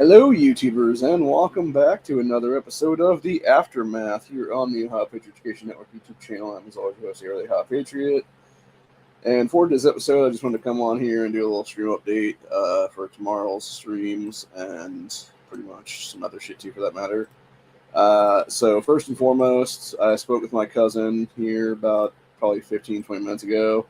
Hello, YouTubers, and welcome back to another episode of The Aftermath here on the Ohio Patriot Education Network YouTube channel. I'm, as always, your host, the Ohio Patriot. And for this episode, I just wanted to come on here and do a little stream update for tomorrow's streams and pretty much some other shit, too, for that matter. So, first and foremost, I spoke with my cousin here about probably 15, 20 minutes ago.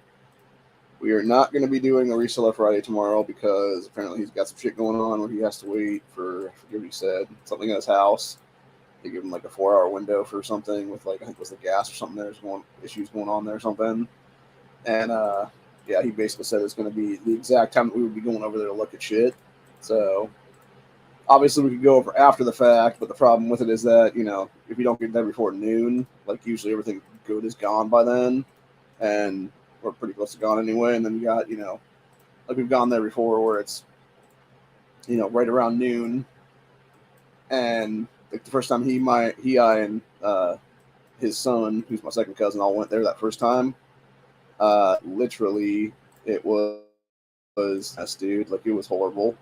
We are not going to be doing a reseller Friday tomorrow because apparently he's got some shit going on where he has to wait for, I forget what he said, something in his house. They give him like a 4-hour window for something with like, I think it was the gas or something. There's issues going on there or something. And yeah, he basically said it's going to be the exact time that we would be going over there to look at shit. So obviously we could go over after the fact, but the problem with it is that, if you don't get there before noon, like usually everything good is gone by then. And we're pretty close to gone anyway. And then you got, like we've gone there before where it's, right around noon. And like the first time I, and his son, who's my second cousin, all went there that first time. Literally, it was dude. Like it was horrible.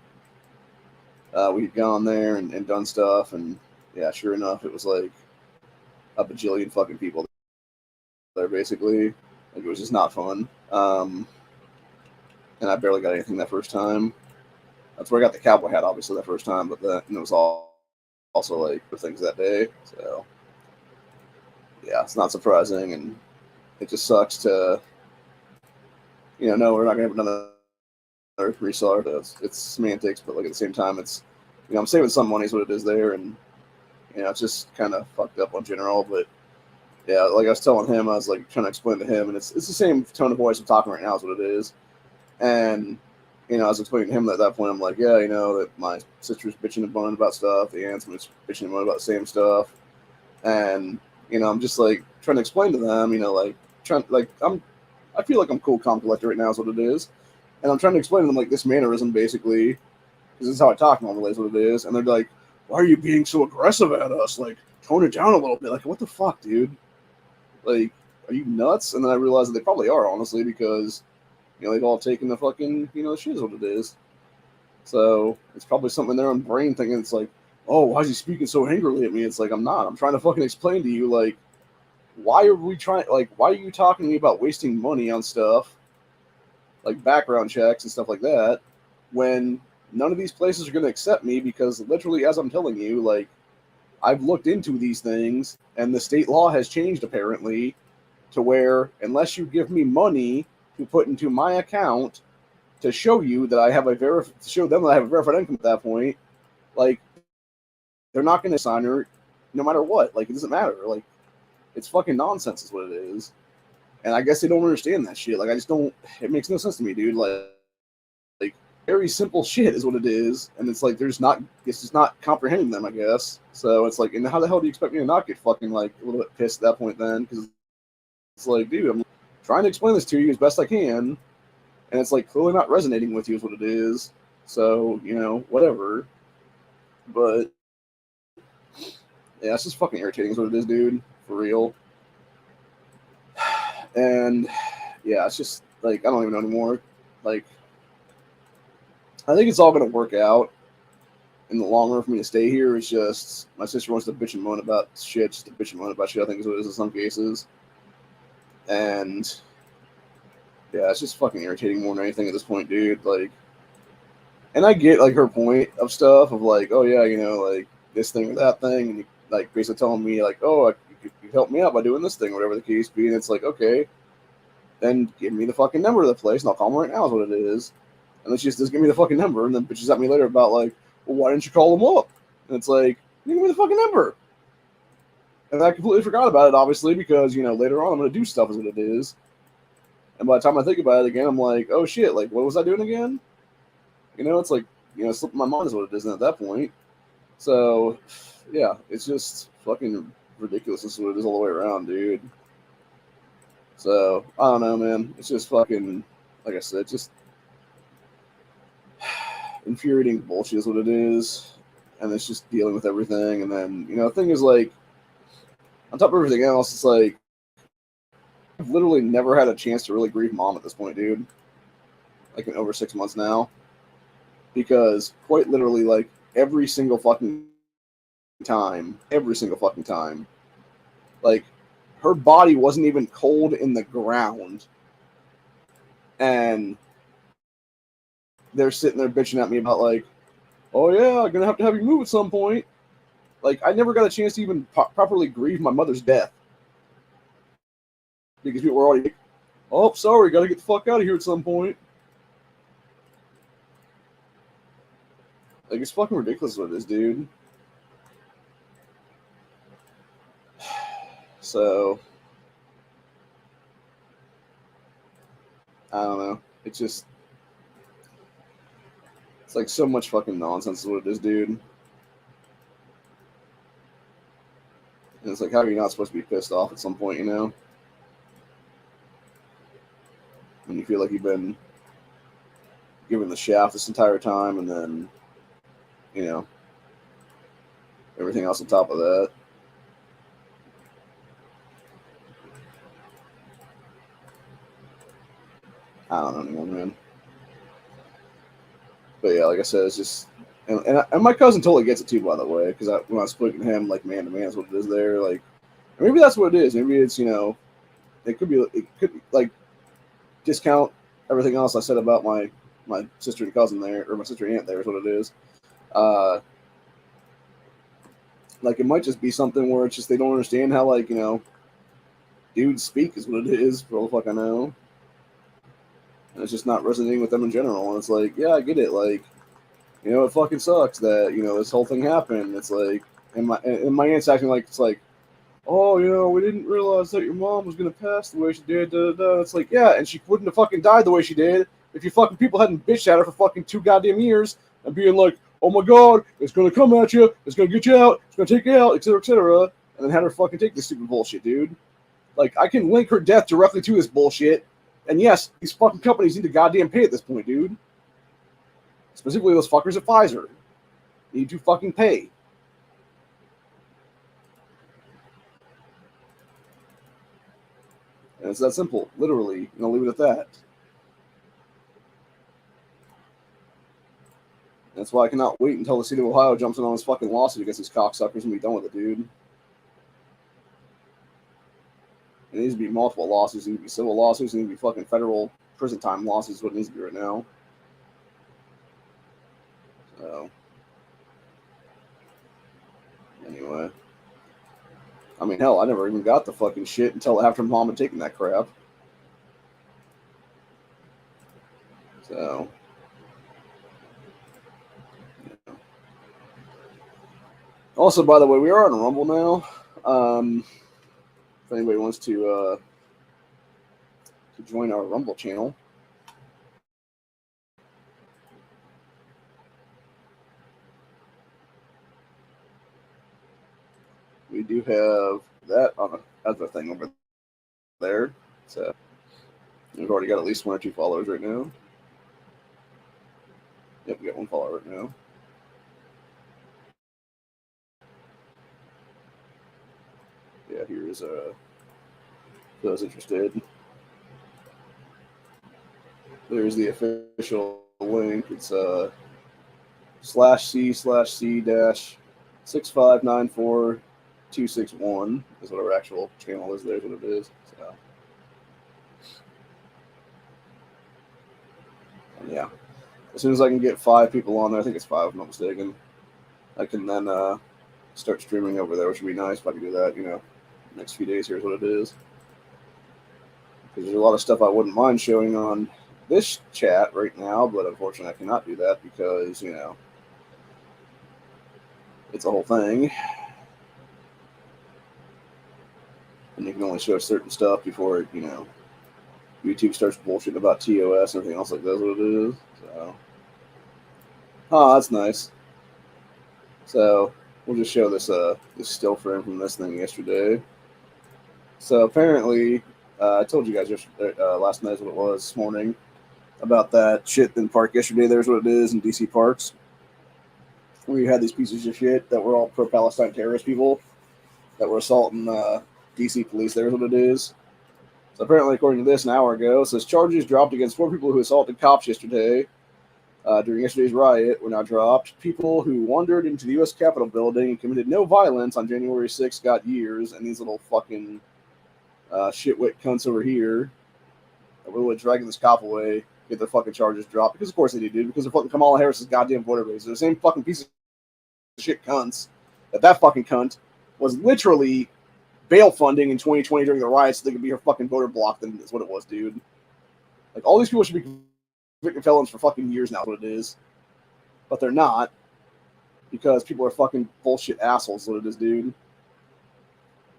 We'd gone there and done stuff, and yeah, sure enough, it was like a bajillion fucking people there, basically. Like it was just not fun. And I barely got anything that first time. That's where I got the cowboy hat, obviously, that first time, but it was also like for things that day. So yeah, it's not surprising, and it just sucks to, no, we're not gonna have another reseller. It's semantics, but like at the same time, it's, I'm saving some money is what it is there, and it's just kind of fucked up on general. But yeah, like I was telling him, I was like trying to explain to him, and it's the same tone of voice I'm talking right now is what it is. And I was explaining to him at that point, I'm like, yeah, that my sister's bitching and moaning about stuff, the aunt's bitching and moaning about the same stuff, and I'm just like trying to explain to them, I feel like I'm cool, calm, collected right now is what it is, and I'm trying to explain to them like this mannerism basically, because this is how I talk normally is what it is, and they're like, why are you being so aggressive at us? Like, tone it down a little bit. Like, what the fuck, dude? Like, are you nuts? And then I realized that they probably are, honestly, because they've all taken the fucking, the shit is what it is. So it's probably something in their own brain thinking it's like, oh, why is he speaking so angrily at me? It's like, I'm not. I'm trying to fucking explain to you, like, why are you talking to me about wasting money on stuff, like background checks and stuff like that, when none of these places are going to accept me because literally, as I'm telling you, like, I've looked into these things and the state law has changed apparently to where unless you give me money to put into my account to show you that I have to show them that I have a verified income at that point, like they're not going to sign her no matter what. Like it doesn't matter. Like it's fucking nonsense is what it is. And I guess they don't understand that shit. Like I just don't. It makes no sense to me, dude. Like very simple shit is what it is, and it's like it's just not comprehending them, I guess. So it's like, and how the hell do you expect me to not get fucking like a little bit pissed at that point then? Because it's like, dude, I'm trying to explain this to you as best I can, and it's like clearly not resonating with you is what it is. So whatever. But yeah, it's just fucking irritating is what it is, dude, for real. And yeah, it's just like I don't even know anymore. Like I think it's all gonna work out in the long run for me to stay here. It's just my sister wants to bitch and moan about shit, just to bitch and moan about shit. I think is what it is in some cases. And yeah, it's just fucking irritating more than anything at this point, dude. Like, and I get like her point of stuff of like, oh yeah, like this thing or that thing, and you, like basically telling me like, oh, you help me out by doing this thing, whatever the case be. And it's like, okay, then give me the fucking number of the place, and I'll call them right now. Is what it is. And then she just give me the fucking number, and then bitches at me later about like, well, why didn't you call them up? And it's like, give me the fucking number. And I completely forgot about it, obviously, because later on I'm gonna do stuff, is what it is. And by the time I think about it again, I'm like, oh shit, like what was I doing again? It's like, slipping my mind is what it is at that point. So, yeah, it's just fucking ridiculous. This is what it is all the way around, dude. So, I don't know, man. It's just fucking, like I said, just infuriating bullshit is what it is. And it's just dealing with everything. And then, the thing is, like, on top of everything else, it's like, I've literally never had a chance to really grieve mom at this point, dude. Like, in over 6 months now. Because, quite literally, like, every single fucking time. Like, her body wasn't even cold in the ground. And they're sitting there bitching at me about, like, oh yeah, I'm gonna have you move at some point. Like, I never got a chance to even properly grieve my mother's death. Because people were already like, oh, sorry, gotta get the fuck out of here at some point. Like, it's fucking ridiculous what it is, dude. So, I don't know. It's like so much fucking nonsense is what it is, dude. And it's like, how are you not supposed to be pissed off at some point, you know? When you feel like you've been given the shaft this entire time, and then, you know, everything else on top of that. I don't know anymore, man. But yeah, like I said, it's just, and my cousin totally gets it too, by the way, because when I was speaking to him, like, man to man is what it is there. Like, maybe that's what it is. Maybe it's, you know, it could be like, discount everything else I said about my sister and cousin there, or my sister and aunt there is what it is. Like, it might just be something where it's just they don't understand how, like, you know, dudes speak is what it is, for all the fuck I know. And it's just not resonating with them in general. And it's like, yeah, I get it. Like, you know, it fucking sucks that, you know, this whole thing happened. It's like, and my aunt's acting like, it's like, oh, you know, we didn't realize that your mom was going to pass the way she did. Da, da, da. It's like, yeah, and she wouldn't have fucking died the way she did if you fucking people hadn't bitched at her for fucking 2 goddamn years and being like, oh my god, it's going to come at you, it's going to get you out, it's going to take you out, etc., etc., and then had her fucking take this stupid bullshit, dude. Like, I can link her death directly to this bullshit, and yes, these fucking companies need to goddamn pay at this point, dude. Specifically those fuckers at Pfizer. They need to fucking pay. And it's that simple, literally, and I'll leave it at that. That's why I cannot wait until the state of Ohio jumps in on this fucking lawsuit against these cocksuckers and be done with it, dude. It needs to be multiple lawsuits. It needs to be civil lawsuits. It needs to be fucking federal prison time lawsuits. What it needs to be right now. So, anyway. I mean, hell, I never even got the fucking shit until after Mom had taken that crap. So, yeah. Also, by the way, we are on Rumble now. If anybody wants to join our Rumble channel. We do have that on the other thing over there. So we've already got at least 1 or 2 followers right now. Yep, we got 1 follower right now. Yeah, here is those interested. There's the official link. It's /C/C-6594261 is what our actual channel is. There's what it is. So, and yeah, as soon as I can get 5 people on there, I think it's 5 if I'm not mistaken, I can then start streaming over there, which would be nice if I could do that, you know, next few days. Here's what it is. Because there's a lot of stuff I wouldn't mind showing on this chat right now, but unfortunately I cannot do that because, you know, it's a whole thing. And you can only show certain stuff before, you know, YouTube starts bullshitting about TOS and everything else like that's what it is. So, oh, that's nice. So we'll just show this this still frame from this thing yesterday. So apparently, I told you guys yesterday, last night is what it was this morning, about that shit in the park yesterday. There's what it is in DC parks. We had these pieces of shit that were all pro-Palestine terrorist people that were assaulting DC police. There's what it is. So apparently, according to this, an hour ago, it says charges dropped against 4 people who assaulted cops yesterday. During yesterday's riot were now dropped. People who wandered into the U.S. Capitol building and committed no violence on January 6th got years, and these little fucking shitwit cunts over here that were dragging this cop away get their fucking charges dropped. Because of course they did, dude. Because they're fucking Kamala Harris's goddamn voter base. They're the same fucking piece of shit cunts that fucking cunt was literally bail funding in 2020 during the riots so they could be her fucking voter block. Then is what it was, dude. Like, all these people should be convicted felons for fucking years now, is what it is. But they're not, because people are fucking bullshit assholes, is what it is, dude.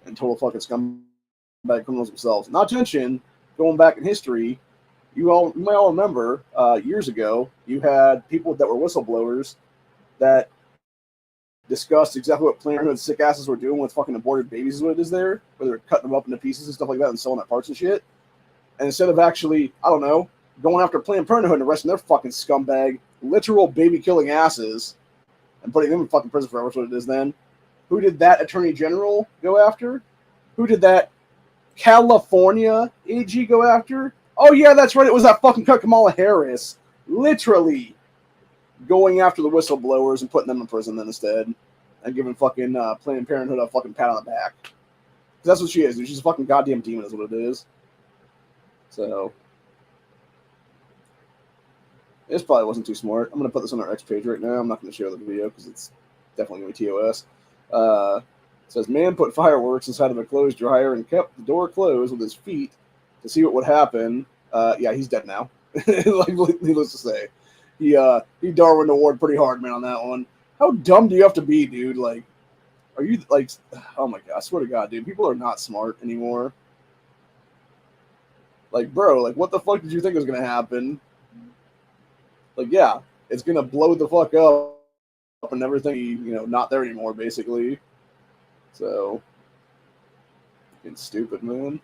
And total fucking scumbag criminals themselves. Not to mention, going back in history, you might all remember years ago, you had people that were whistleblowers that discussed exactly what Planned Parenthood sick asses were doing with fucking aborted babies, is what it is there, where they're cutting them up into pieces and stuff like that and selling at parts and shit. And instead of actually, I don't know, going after Planned Parenthood and arresting their fucking scumbag, literal baby-killing asses and putting them in fucking prison forever, what it is then, who did that Attorney General go after? Who did that California AG go after? Oh, yeah, that's right. It was that fucking Kamala Harris. Literally going after the whistleblowers and putting them in prison then instead. And giving fucking Planned Parenthood a fucking pat on the back. Because that's what she is, dude. She's a fucking goddamn demon is what it is. So this probably wasn't too smart. I'm going to put this on our X page right now. I'm not going to share the video because it's definitely going to be TOS. It says, man put fireworks inside of a clothes dryer and kept the door closed with his feet to see what would happen. Yeah, he's dead now. Like, needless to say. He Darwin Award pretty hard, man, on that one. How dumb do you have to be, dude? Like, are you, like, oh my God, I swear to God, dude, people are not smart anymore. Like, bro, like, what the fuck did you think was going to happen? Like, yeah, it's going to blow the fuck up and everything, you know, not there anymore, basically. So, fucking stupid, man.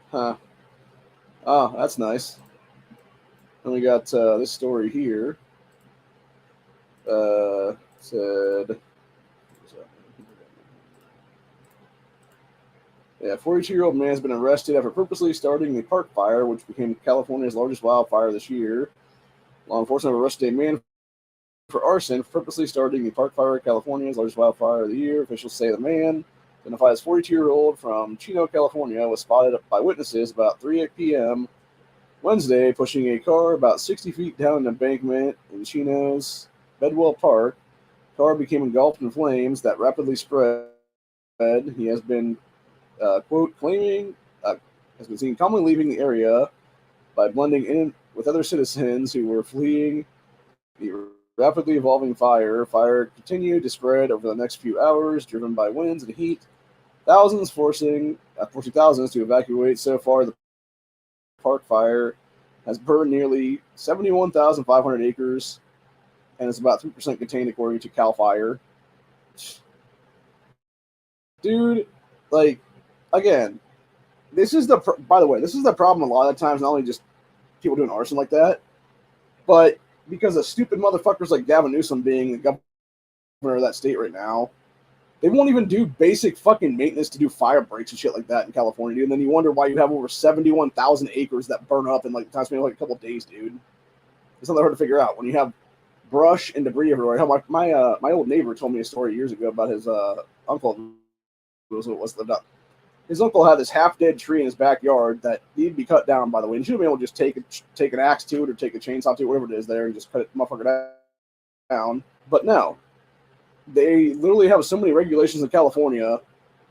Huh. Oh, that's nice. And we got this story here. Said, yeah, 42-year-old man has been arrested after purposely starting the park fire, which became California's largest wildfire this year. Law enforcement arrested a man for arson for purposely starting the park fire, California's largest wildfire of the year. Officials say the man, identified as 42-year-old from Chino, California, was spotted by witnesses about 3 p.m. Wednesday pushing a car about 60 feet down an embankment in Chino's Bedwell Park. The car became engulfed in flames that rapidly spread. He has been, quote, claiming, has been seen commonly leaving the area by blending in with other citizens who were fleeing the rapidly evolving fire. Fire continued to spread over the next few hours, driven by winds and heat. Forcing thousands to evacuate. So far, the park fire has burned nearly 71,500 acres and is about 3% contained, according to CAL FIRE. Dude, like, again, this is by the way, this is the problem a lot of times, not only just people doing arson like that, but because of stupid motherfuckers like Gavin Newsom being the governor of that state right now, they won't even do basic fucking maintenance to do fire breaks and shit like that in California, dude. And then you wonder why you have over 71,000 acres that burn up in like time like a couple of days, dude. It's not that hard to figure out when you have brush and debris everywhere. Hell, my old neighbor told me a story years ago about his uncle. Was lived up. His uncle had this half-dead tree in his backyard that needed to be cut down, by the way. And he should have been able to just take an axe to it or take a chainsaw to it, whatever it is there, and just cut it motherfucker down. But no. They literally have so many regulations in California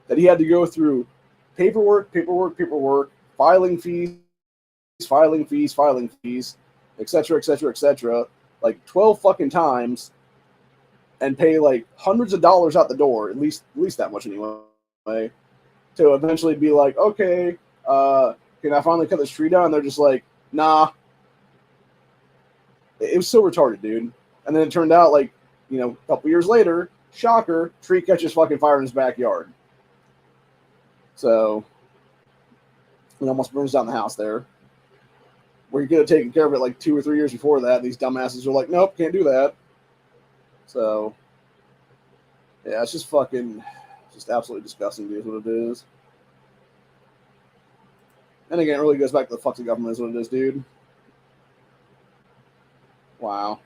that he had to go through paperwork, filing fees, etc., like 12 fucking times, and pay like hundreds of dollars out the door, at least that much anyway, to eventually be like, okay, can I finally cut this tree down? And they're just like, nah. It was so retarded, dude. And then it turned out, like, you know, a couple years later, shocker, tree catches fucking fire in his backyard. So, it almost burns down the house there. Where you could have taken care of it like 2 or 3 years before that. These dumbasses are like, nope, can't do that. So, yeah, it's just fucking, just absolutely disgusting, dude, is what it is. And again, it really goes back to the fuck the government is what it is, dude. Wow.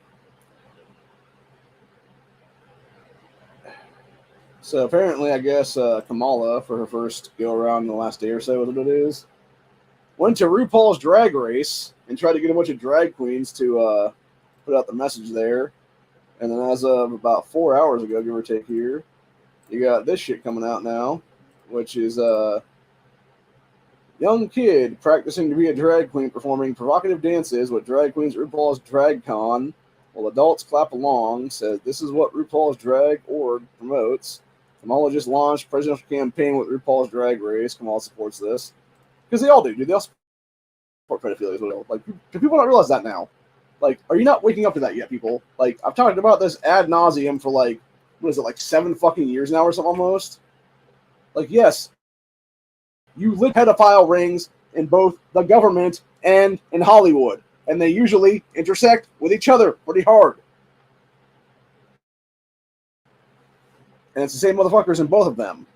So apparently, I guess Kamala, for her first go around in the last day or so, what it is, went to RuPaul's Drag Race and tried to get a bunch of drag queens to put out the message there. And then as of about 4 hours ago, give or take here, you got this shit coming out now, which is young kid practicing to be a drag queen performing provocative dances with drag queens at RuPaul's Drag Con while adults clap along. Says this is what RuPaul's Drag Org promotes. Kamala just launched presidential campaign with RuPaul's Drag Race. Kamala supports this because they all do, dude. They all support pedophilia. Like, do people not realize that now? Like, are you not waking up to that yet, people? Like, I've talked about this ad nauseum for like, what is it, like 7 fucking years now or something almost? Like, yes, you live pedophile rings in both the government and in Hollywood, and they usually intersect with each other pretty hard. And it's the same motherfuckers in both of them.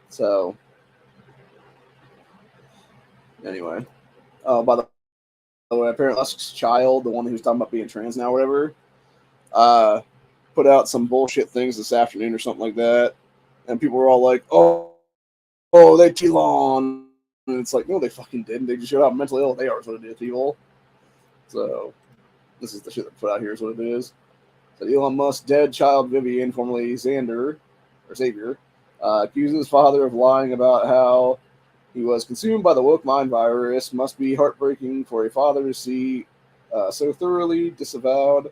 So, anyway. Oh, by the way, apparently Musk's child, the one who's talking about being trans now or whatever, put out some bullshit things this afternoon or something like that. And people were all like, oh, they T-Lon. And it's like, no, they fucking didn't. They just showed how mentally ill they are is what it is, people. So, this is the shit that put out here is what it is. So Elon Musk's dead child Vivian, formerly Xavier, accuses his father of lying about how he was consumed by the woke mind virus. Must be heartbreaking for a father to see so thoroughly disavowed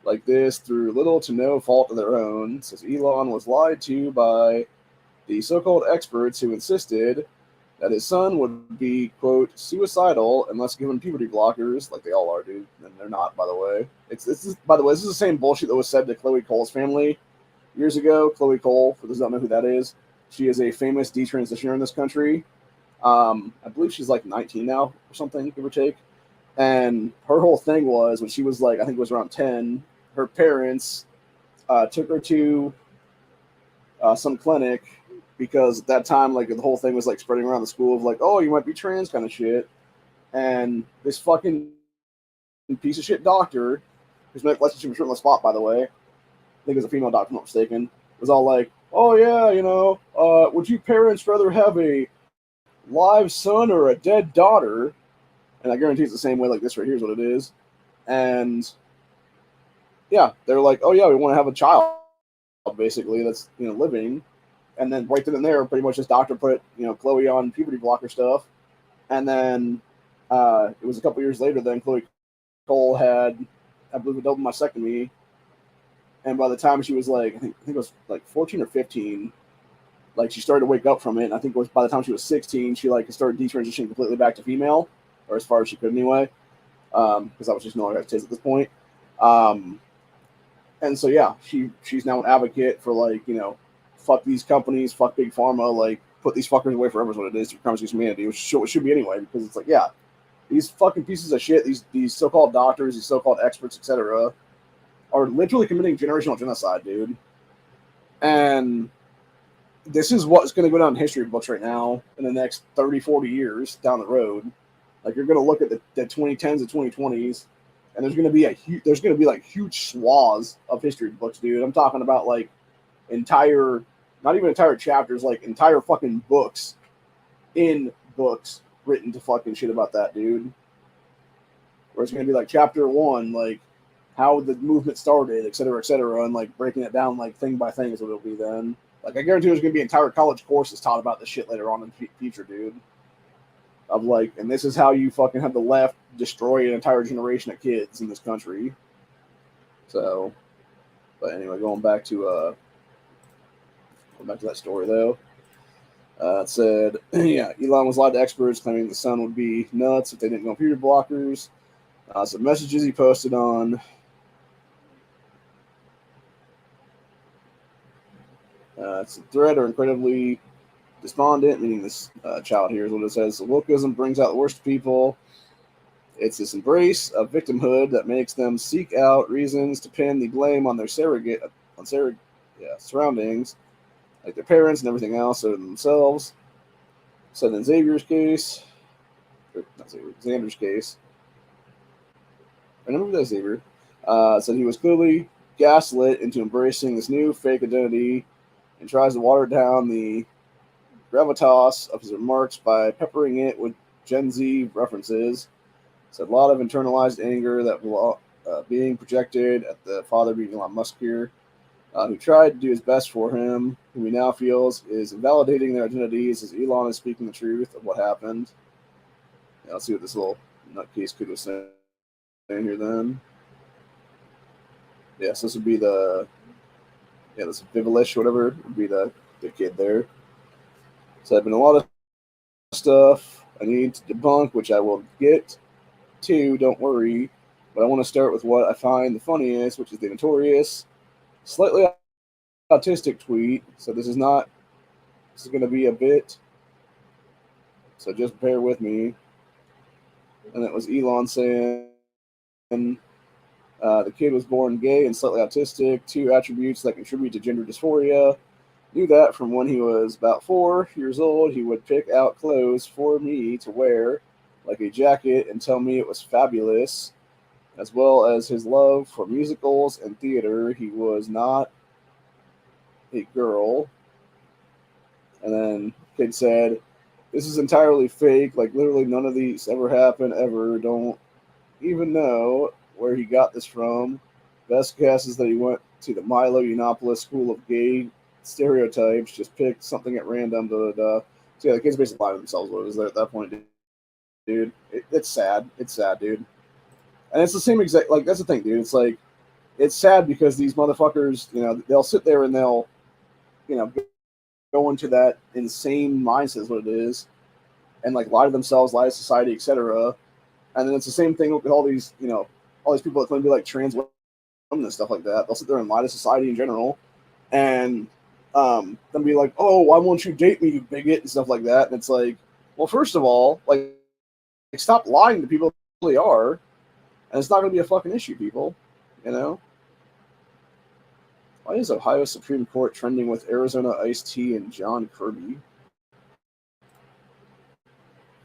like this through little to no fault of their own. Says Elon was lied to by the so-called experts who insisted that his son would be, quote, suicidal unless given puberty blockers, like they all are, dude. And they're not, by the way. By the way, this is the same bullshit that was said to Chloe Cole's family years ago. Chloe Cole, for those who don't know who that is, she is a famous detransitioner in this country. I believe she's like 19 now or something, give or take. And her whole thing was when she was like, I think it was around 10, her parents took her to some clinic because at that time, like the whole thing was like spreading around the school of like, oh, you might be trans kind of shit. And this fucking piece of shit doctor, whose medical license was on the spot, by the way, I think it was a female doctor, if I'm not mistaken, was all like, oh yeah, would you parents rather have a live son or a dead daughter? And I guarantee it's the same way like this right here is what it is. And yeah, they're like, oh yeah, we want to have a child, basically, that's, living. And then right then and there, pretty much this doctor put, Chloe on puberty blocker stuff. And then it was a couple years later, then Chloe Cole had, I believe, a double mastectomy. And by the time she was like, I think it was like 14 or 15, like she started to wake up from it. And I think it was by the time she was 16, she like started detransitioning completely back to female, or as far as she could anyway, because that was just no longer at this point. And so yeah, she's now an advocate for like, fuck these companies, fuck big pharma, like put these fuckers away forever is what it is to promise humanity, which should be anyway, because it's like, yeah, these fucking pieces of shit, these so-called doctors, these so-called experts, etc., are literally committing generational genocide, dude. And this is what's going to go down in history books right now in the next 30, 40 years down the road. Like, you're going to look at the 2010s and 2020s, and there's going to be like huge swaths of history books, dude. I'm talking about like not even entire chapters, like entire fucking books written to fucking shit about that, dude. Where it's going to be like chapter 1, like how the movement started, et cetera, and like breaking it down like thing by thing is what it'll be then. Like, I guarantee there's going to be entire college courses taught about this shit later on in the future, dude. Of like, and this is how you fucking have the left destroy an entire generation of kids in this country. So, but anyway, going back to that story though. It said, yeah, Elon was lied to experts claiming the son would be nuts if they didn't go on puberty blockers. Some messages he posted on it's a thread are incredibly despondent, meaning this child here is what it says. Wokeism brings out the worst people. It's this embrace of victimhood that makes them seek out reasons to pin the blame on their surroundings, like their parents and everything else, or themselves. Said in Xavier's case, or not Xavier, Xander's case, I remember that Xavier, said he was clearly gaslit into embracing this new fake identity and tries to water down the gravitas of his remarks by peppering it with Gen Z references. Said a lot of internalized anger that was being projected at the father being Elon Musk here, who tried to do his best for him, who he now feels is invalidating their identities as Elon is speaking the truth of what happened. Yeah, let's see what this little nutcase could have saying here then. Yes, this would be this Vivalish, whatever, would be the kid there. So I've been a lot of stuff I need to debunk, which I will get to, don't worry. But I want to start with what I find the funniest, which is the notorious, slightly autistic tweet. So this is going to be a bit, so just bear with me. And it was Elon saying, the kid was born gay and slightly autistic, two attributes that contribute to gender dysphoria. Knew that from when he was about 4 years old. He would pick out clothes for me to wear, like a jacket, and tell me it was fabulous, as well as his love for musicals and theater. He was not a girl. And then kid said, this is entirely fake. Like, literally none of these ever happened, ever. Don't even know where he got this from. Best guess is that he went to the Milo Yiannopoulos School of Gay Stereotypes, just picked something at random. So yeah, the kids basically lying to themselves what it was there at that point, dude. It's sad. It's sad, dude. And it's the same exact, like, that's the thing, dude. It's like, it's sad because these motherfuckers, they'll sit there and they'll, go into that insane mindset is what it is, and like lie to themselves, lie to society, etc. And then it's the same thing with all these, all these people that claim to be like trans women and stuff like that. They'll sit there and lie to society in general, and then be like, "Oh, why won't you date me, you bigot?" and stuff like that. And it's like, well, first of all, like stop lying to people who really are, and it's not going to be a fucking issue, people. Why is Ohio Supreme Court trending with Arizona Ice-T and John Kirby?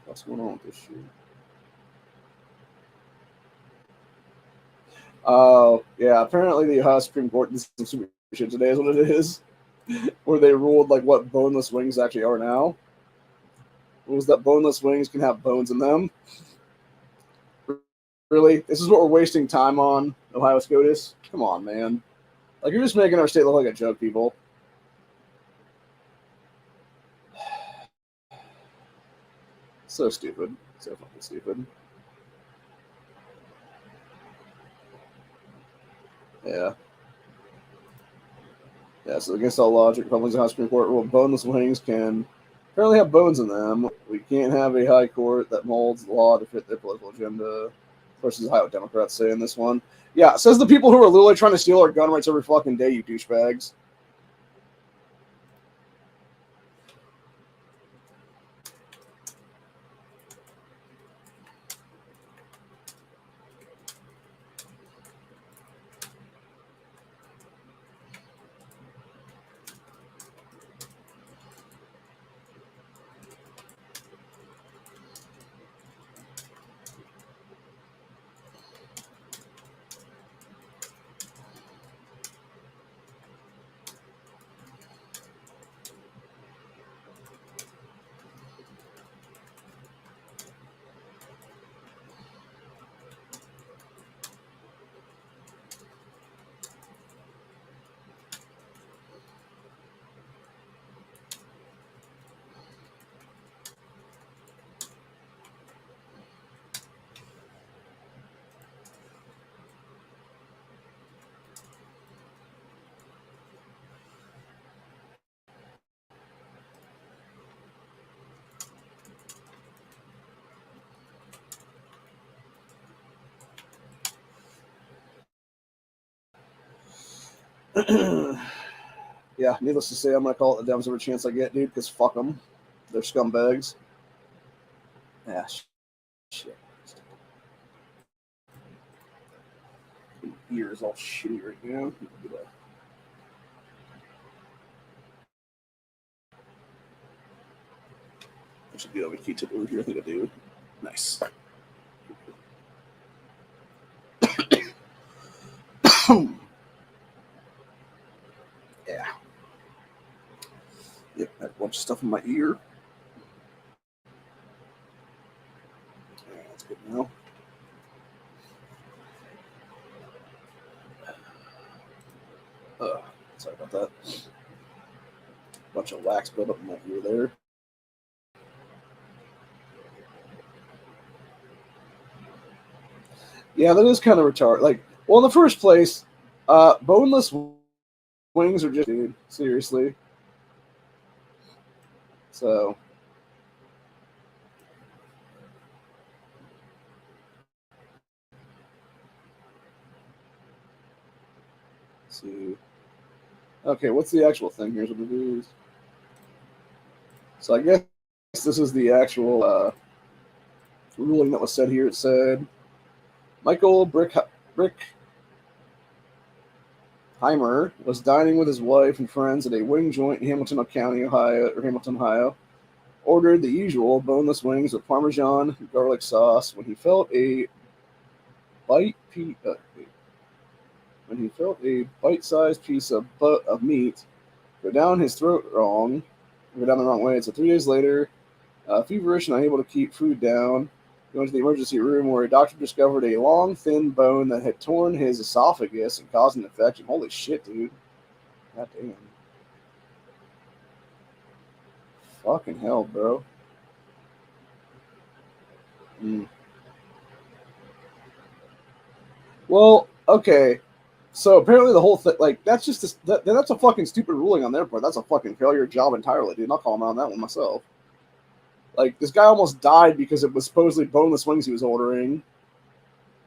What's going on with this shit? Oh, yeah. Apparently, the Ohio Supreme Court did some super shit today, is what it is. Where they ruled like what boneless wings actually are now. Rules that boneless wings can have bones in them. Really? This is what we're wasting time on, Ohio SCOTUS? Come on, man. Like, you're just making our state look like a joke, people. So stupid. So fucking stupid. Yeah. Yeah, so against all logic, Republicans in the House Supreme Court ruled boneless wings can apparently have bones in them. We can't have a high court that molds the law to fit their political agenda. Versus Ohio Democrats saying this one. Yeah, says the people who are literally trying to steal our gun rights every fucking day, you douchebags. Yeah, needless to say, I'm going to call it the dumbest ever chance I get, dude, because fuck them. They're scumbags. Yeah, shit. Ears all shitty right now. should get over key tip over here. I think I do. Nice. Yeah. Yep, I have a bunch of stuff in my ear. Yeah, that's good now. Sorry about that. Bunch of wax built up in my ear there. Yeah, that is kind of retarded. Like, well, in the first place, boneless wings are just, dude, seriously. So, let's see. Okay, what's the actual thing? Here's what it is. So I guess this is the actual ruling that was said here. It said Michael Brickheimer was dining with his wife and friends at a wing joint in Hamilton, Ohio. Ordered the usual boneless wings with Parmesan garlic sauce when he felt a bite-sized piece of meat go down his throat go down the wrong way. So 3 days later, feverish and unable to keep food down, he went to the emergency room where a doctor discovered a long, thin bone that had torn his esophagus and caused an infection. Holy shit, dude. God damn. Fucking hell, bro. Well, okay. So apparently the whole thing, like, that's just that's a fucking stupid ruling on their part. That's a fucking failure job entirely, dude. And I'll call him out on that one myself. Like, this guy almost died because it was supposedly boneless wings he was ordering.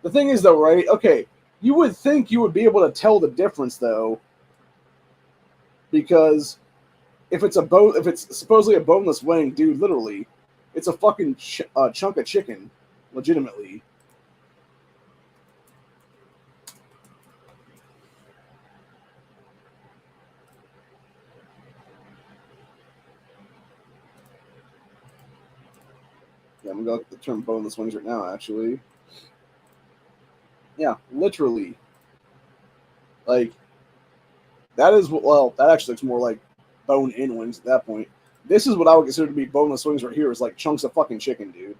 The thing is, though, right? Okay, you would think you would be able to tell the difference, though, because if it's supposedly a boneless wing, dude, literally, it's a fucking chunk of chicken, legitimately. Yeah, I'm gonna go with the term boneless wings right now, actually. Yeah, literally. Like, that is, well, that actually looks more like bone-in wings at that point. This is what I would consider to be boneless wings right here, is like chunks of fucking chicken, dude.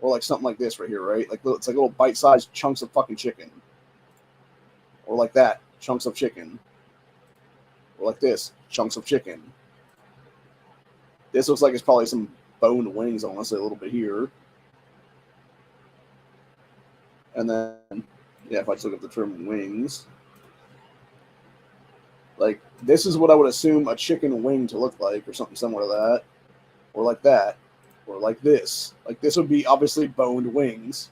Or like something like this right here, right? Like, it's like little bite-sized chunks of fucking chicken. Or like that, chunks of chicken. Or like this, chunks of chicken. This looks like it's probably some bone wings, honestly, a little bit here. And then, yeah, if I just look at the term wings, like, this is what I would assume a chicken wing to look like, or something similar to that. Or like that. Or like this. Like, this would be obviously boned wings.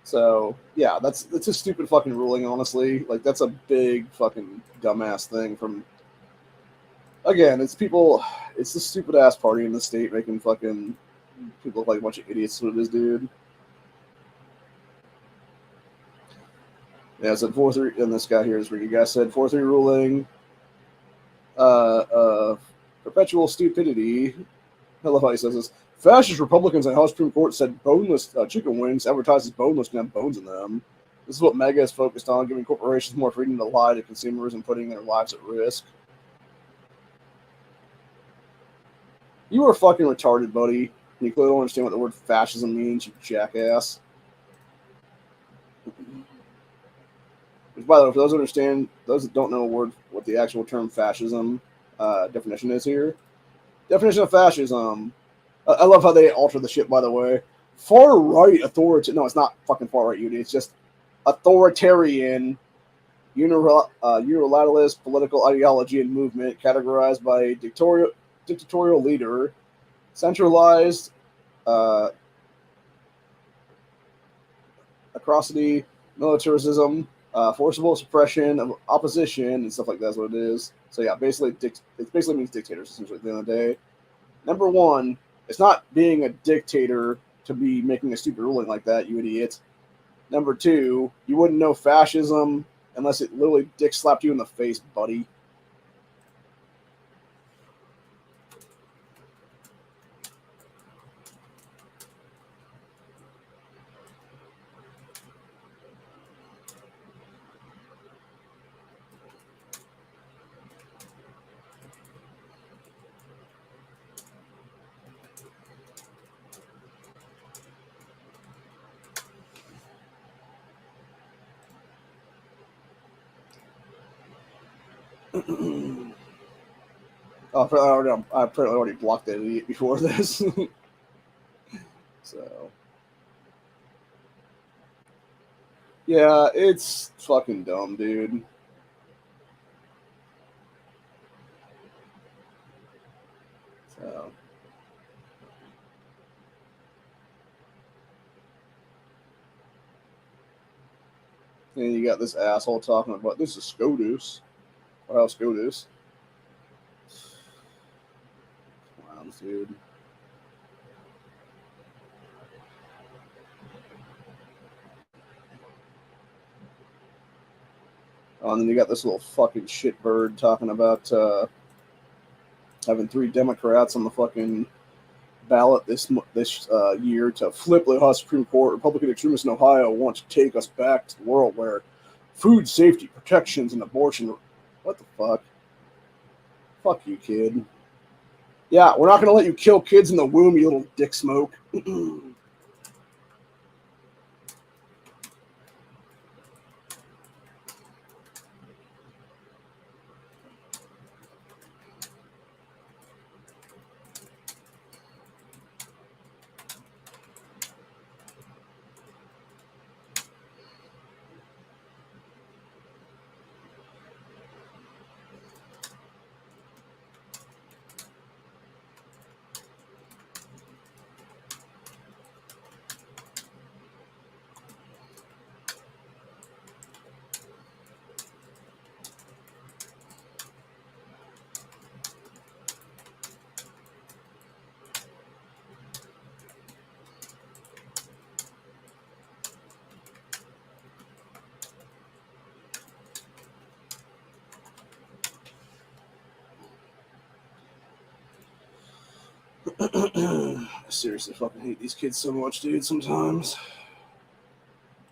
So, yeah, that's a stupid fucking ruling, honestly. Like, that's a big fucking dumbass thing from... Again, it's the stupid ass party in the state making fucking people look like a bunch of idiots. What it is, dude. Yeah, it's at 4-3, and this guy here is where you guys said 4-3 ruling. Perpetual stupidity. I love how he says this. Fascist Republicans in House Supreme Court said boneless chicken wings advertised as boneless can have bones in them. This is what MAGA is focused on, giving corporations more freedom to lie to consumers and putting their lives at risk. You are fucking retarded, buddy. You clearly don't understand what the word fascism means, you jackass. Which, by the way, for those that don't know what the actual term fascism definition is here. Definition of fascism. I love how they alter the shit, by the way. Far right authority. No, it's not fucking far right, it's just authoritarian, unilateralist political ideology and movement categorized by a dictatorial leader, centralized atrocity, militarism, forcible suppression of opposition, and stuff like that is what it is. So yeah, basically, it basically means dictators, essentially, at the end of the day. Number one, it's not being a dictator to be making a stupid ruling like that, you idiot. Number two, you wouldn't know fascism unless it literally dick slapped you in the face, buddy. Oh, I apparently already blocked that idiot before this. So, yeah, it's fucking dumb, dude. So, and you got this asshole talking about this is SCOTUS. Or how SCOTUS. Clowns, dude. Oh, and then you got this little fucking shitbird talking about having 3 Democrats on the fucking ballot this year to flip the Ohio Supreme Court. Republican extremists in Ohio want to take us back to the world where food safety protections and abortion. What the fuck? Fuck you, kid. Yeah, we're not going to let you kill kids in the womb, you little dick smoke. I seriously fucking hate these kids so much, dude, sometimes.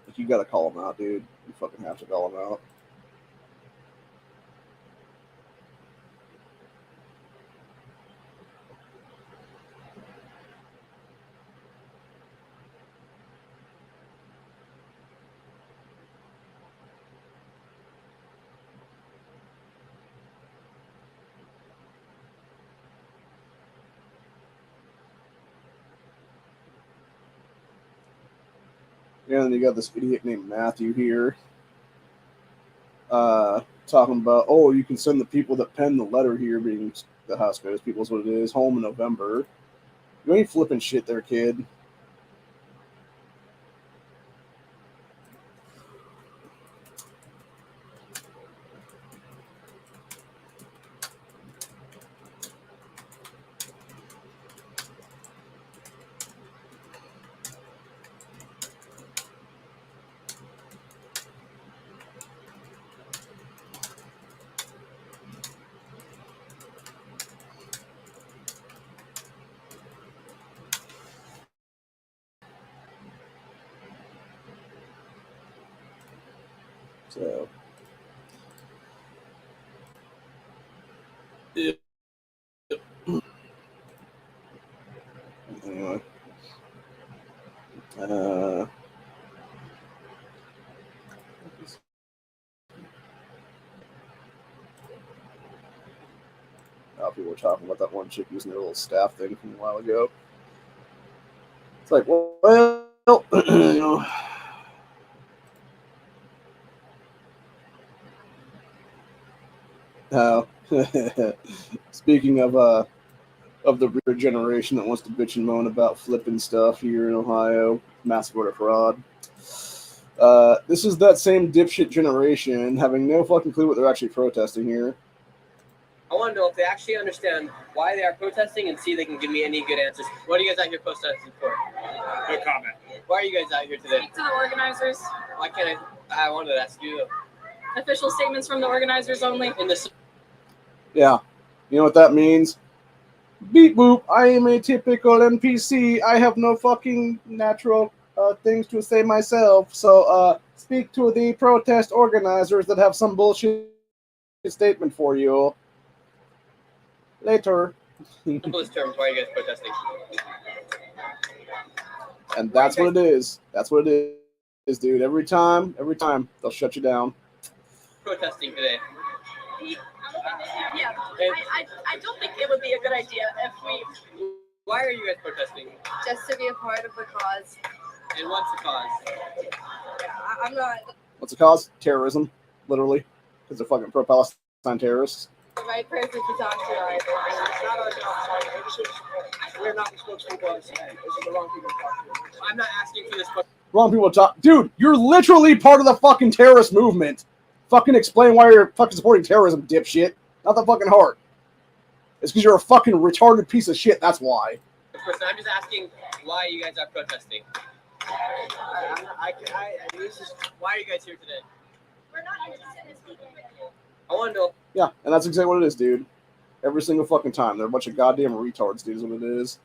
Like, you gotta call them out, dude. You fucking have to call them out. Yeah, and then you got this idiot named Matthew here talking about, oh, you can send the people that penned the letter here, being the House Coast people is what it is, home in November. You ain't flipping shit there, kid. So, yeah. Anyway. People were talking about that one chick using their little staff thing from a while ago. It's like, well, you know. Speaking of the rear generation that wants to bitch and moan about flipping stuff here in Ohio, massive voter fraud. This is that same dipshit generation having no fucking clue what they're actually protesting here. I want to know if they actually understand why they are protesting and see if they can give me any good answers. What are you guys out here protesting for? No comment. Why are you guys out here today? Speak to the organizers. Why can't I wanted to ask you. Official statements from the organizers only. In this. Yeah. You know what that means? Beep boop, I am a typical NPC. I have no fucking natural things to say myself. So speak to the protest organizers that have some bullshit statement for you. Later. Simplest terms, why are you guys protesting? And that's what it is. That's what it is, dude. Every time, they'll shut you down. Protesting today. Yeah, I don't think it would be a good idea if we. Why are you guys protesting? Just to be a part of the cause. And what's the cause? I'm not What's the cause? Terrorism, literally, because they're fucking pro-Palestine terrorists. the right person to talk to either. It's not our job. We're not the spokespeople of Islam. Those are the wrong people to talk to. I'm not asking for this question. Wrong people to talk. Dude, you're literally part of the fucking terrorist movement. Fucking explain why you're fucking supporting terrorism, dipshit. Not that fucking hard. It's because you're a fucking retarded piece of shit. That's why. I'm just asking why you guys are protesting. Why are you guys here today? We're not interested in speaking with you. I want to know. Yeah, and that's exactly what it is, dude. Every single fucking time. They're a bunch of goddamn retards, dude, is what it is.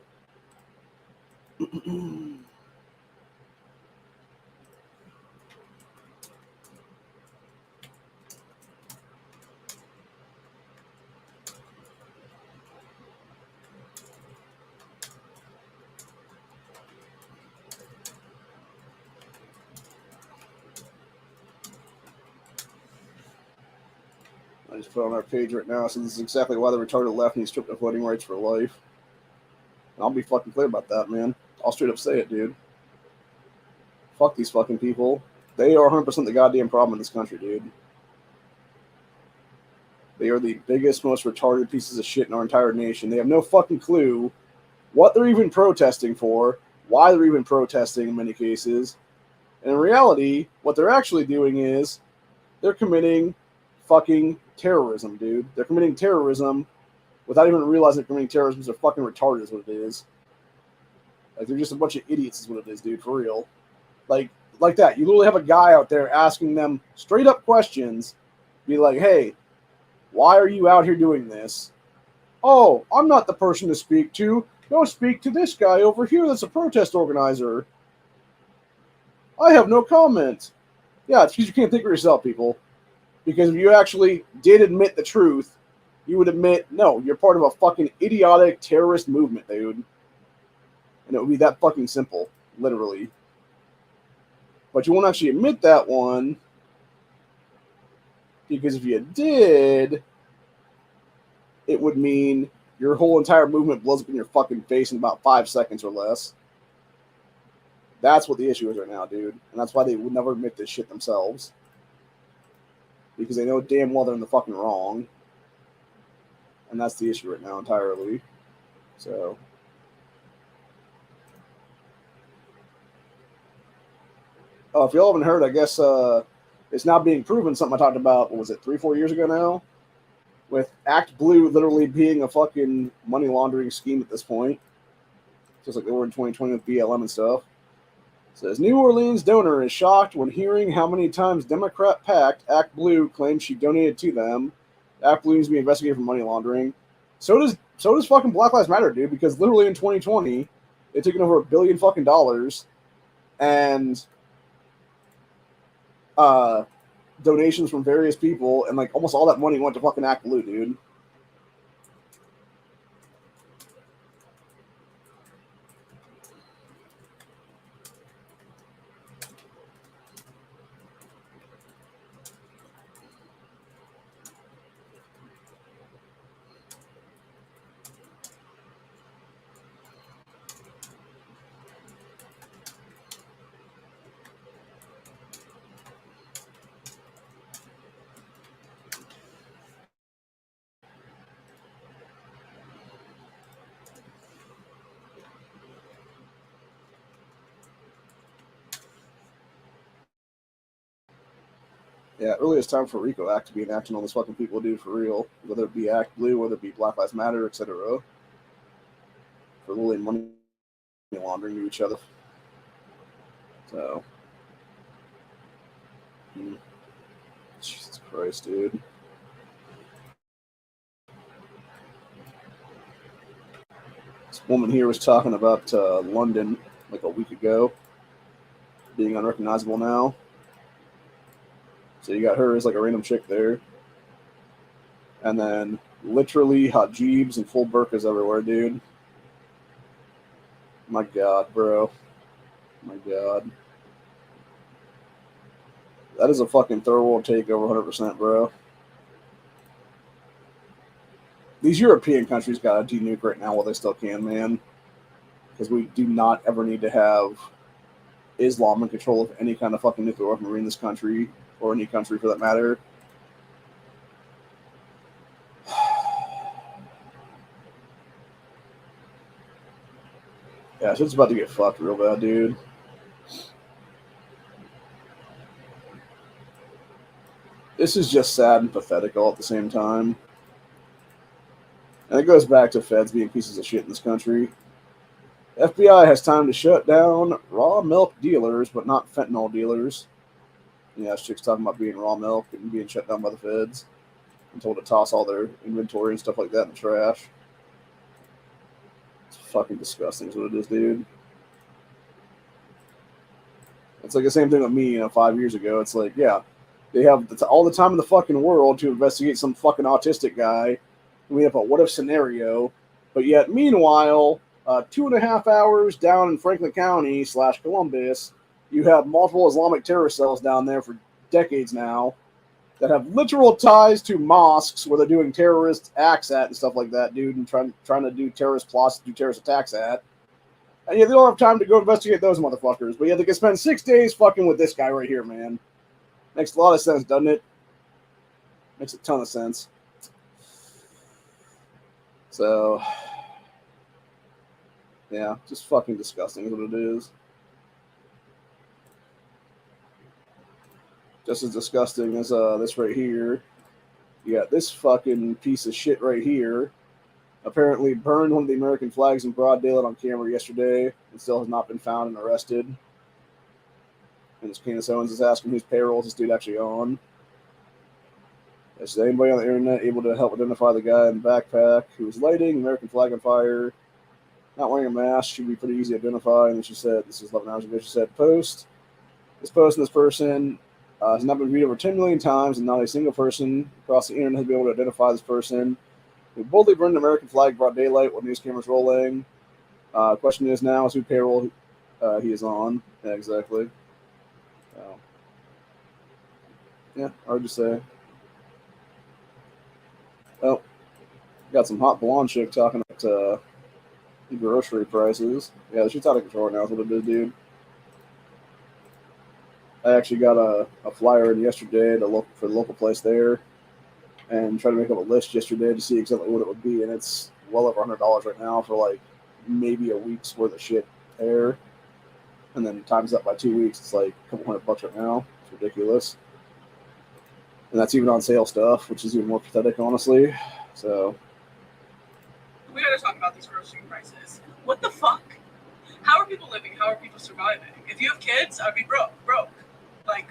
I just put on our page right now, so this is exactly why the retarded left needs stripped of voting rights for life. And I'll be fucking clear about that, man. I'll straight up say it, dude. Fuck these fucking people. They are 100% the goddamn problem in this country, dude. They are the biggest, most retarded pieces of shit in our entire nation. They have no fucking clue what they're even protesting for, why they're even protesting in many cases. And in reality, what they're actually doing is they're committing fucking terrorism, dude. They're committing terrorism without even realizing they're committing terrorism because they're fucking retarded is what it is. Like, they're just a bunch of idiots is what it is, dude, for real. Like that. You literally have a guy out there asking them straight up questions. Be like, hey, why are you out here doing this? Oh, I'm not the person to speak to. Go speak to this guy over here that's a protest organizer. I have no comment. Yeah, it's because you can't think for yourself, people. Because if you actually did admit the truth, you would admit, no, you're part of a fucking idiotic terrorist movement, dude. And it would be that fucking simple, literally. But you won't actually admit that one, because if you did, it would mean your whole entire movement blows up in your fucking face in about 5 seconds or less. That's what the issue is right now, dude. And that's why they would never admit this shit themselves. Because they know damn well they're in the fucking wrong. And that's the issue right now entirely. So. Oh, if y'all haven't heard, I guess it's now being proven, something I talked about, what was it, 3-4 years ago now? With Act Blue literally being a fucking money laundering scheme at this point. Just like they were in 2020 with BLM and stuff. It says, New Orleans donor is shocked when hearing how many times Democrat-packed Act Blue claims she donated to them. Act Blue needs to be investigated for money laundering. So does fucking Black Lives Matter, dude, because literally in 2020, they've taken over $1 billion fucking dollars and donations from various people, and like almost all that money went to fucking Act Blue, dude. Yeah, really it's time for RICO Act to be enacted on all these fucking people, dude, for real. Whether it be Act Blue, whether it be Black Lives Matter, etc. For literally money laundering to each other. So. Jesus Christ, dude. This woman here was talking about London like a week ago being unrecognizable now. So you got her as like a random chick there. And then literally hajibs and full burqas everywhere, dude. My God, bro. My God. That is a fucking third world takeover 100%, bro. these European countries got to denuke right now while they still can, man. Because we do not ever need to have Islam in control of any kind of fucking nuclear weaponry in this country, or any country for that matter. Yeah, shit's about to get fucked real bad, dude. This is just sad and pathetic all at the same time. And it goes back to feds being pieces of shit in this country. The FBI has time to shut down raw milk dealers, but not fentanyl dealers. Yeah, this chick's talking about being raw milk and being shut down by the feds and told to toss all their inventory and stuff like that in the trash. It's fucking disgusting is what it is, dude. It's like the same thing with me, 5 years ago. It's like, yeah, they have all the time in the fucking world to investigate some fucking autistic guy. We have a what-if scenario. But yet, meanwhile, 2.5 hours down in Franklin County / Columbus, you have multiple Islamic terrorist cells down there for decades now that have literal ties to mosques where they're doing terrorist acts at and stuff like that, dude, and trying to do terrorist plots, do terrorist attacks at. And yeah, they don't have time to go investigate those motherfuckers. But yeah, they can spend 6 days fucking with this guy right here, man. Makes a lot of sense, doesn't it? Makes a ton of sense. So, yeah, just fucking disgusting is what it is. Just as disgusting as this right here. You got this fucking piece of shit right here. Apparently burned one of the American flags in broad daylight on camera yesterday and still has not been found and arrested. And this Candace Owens is asking whose payroll is this dude actually on. Is anybody on the internet able to help identify the guy in the backpack who was lighting American flag on fire? Not wearing a mask should be pretty easy to identify. And then she said, this is 11 hours ago, she said, post. This post and this person has not been viewed over 10 million times, and not a single person across the internet has been able to identify this person. We boldly burned an American flag broad daylight while news cameras rolling. Question is now is who payroll he is on. Yeah, exactly. Yeah, hard to say. Oh, got some hot blonde chick talking about grocery prices. Yeah, she's out of control right now. Is what it is, dude. I actually got a flyer in yesterday for the local place there, and tried to make up a list yesterday to see exactly what it would be, and it's well over $100 right now for like maybe a week's worth of shit there, and then times that by 2 weeks, it's like a couple $100 right now. It's ridiculous. And that's even on sale stuff, which is even more pathetic, honestly. So We gotta talk about these grocery prices. What the fuck? How are people living? How are people surviving? If you have kids, I'd be broke. Like,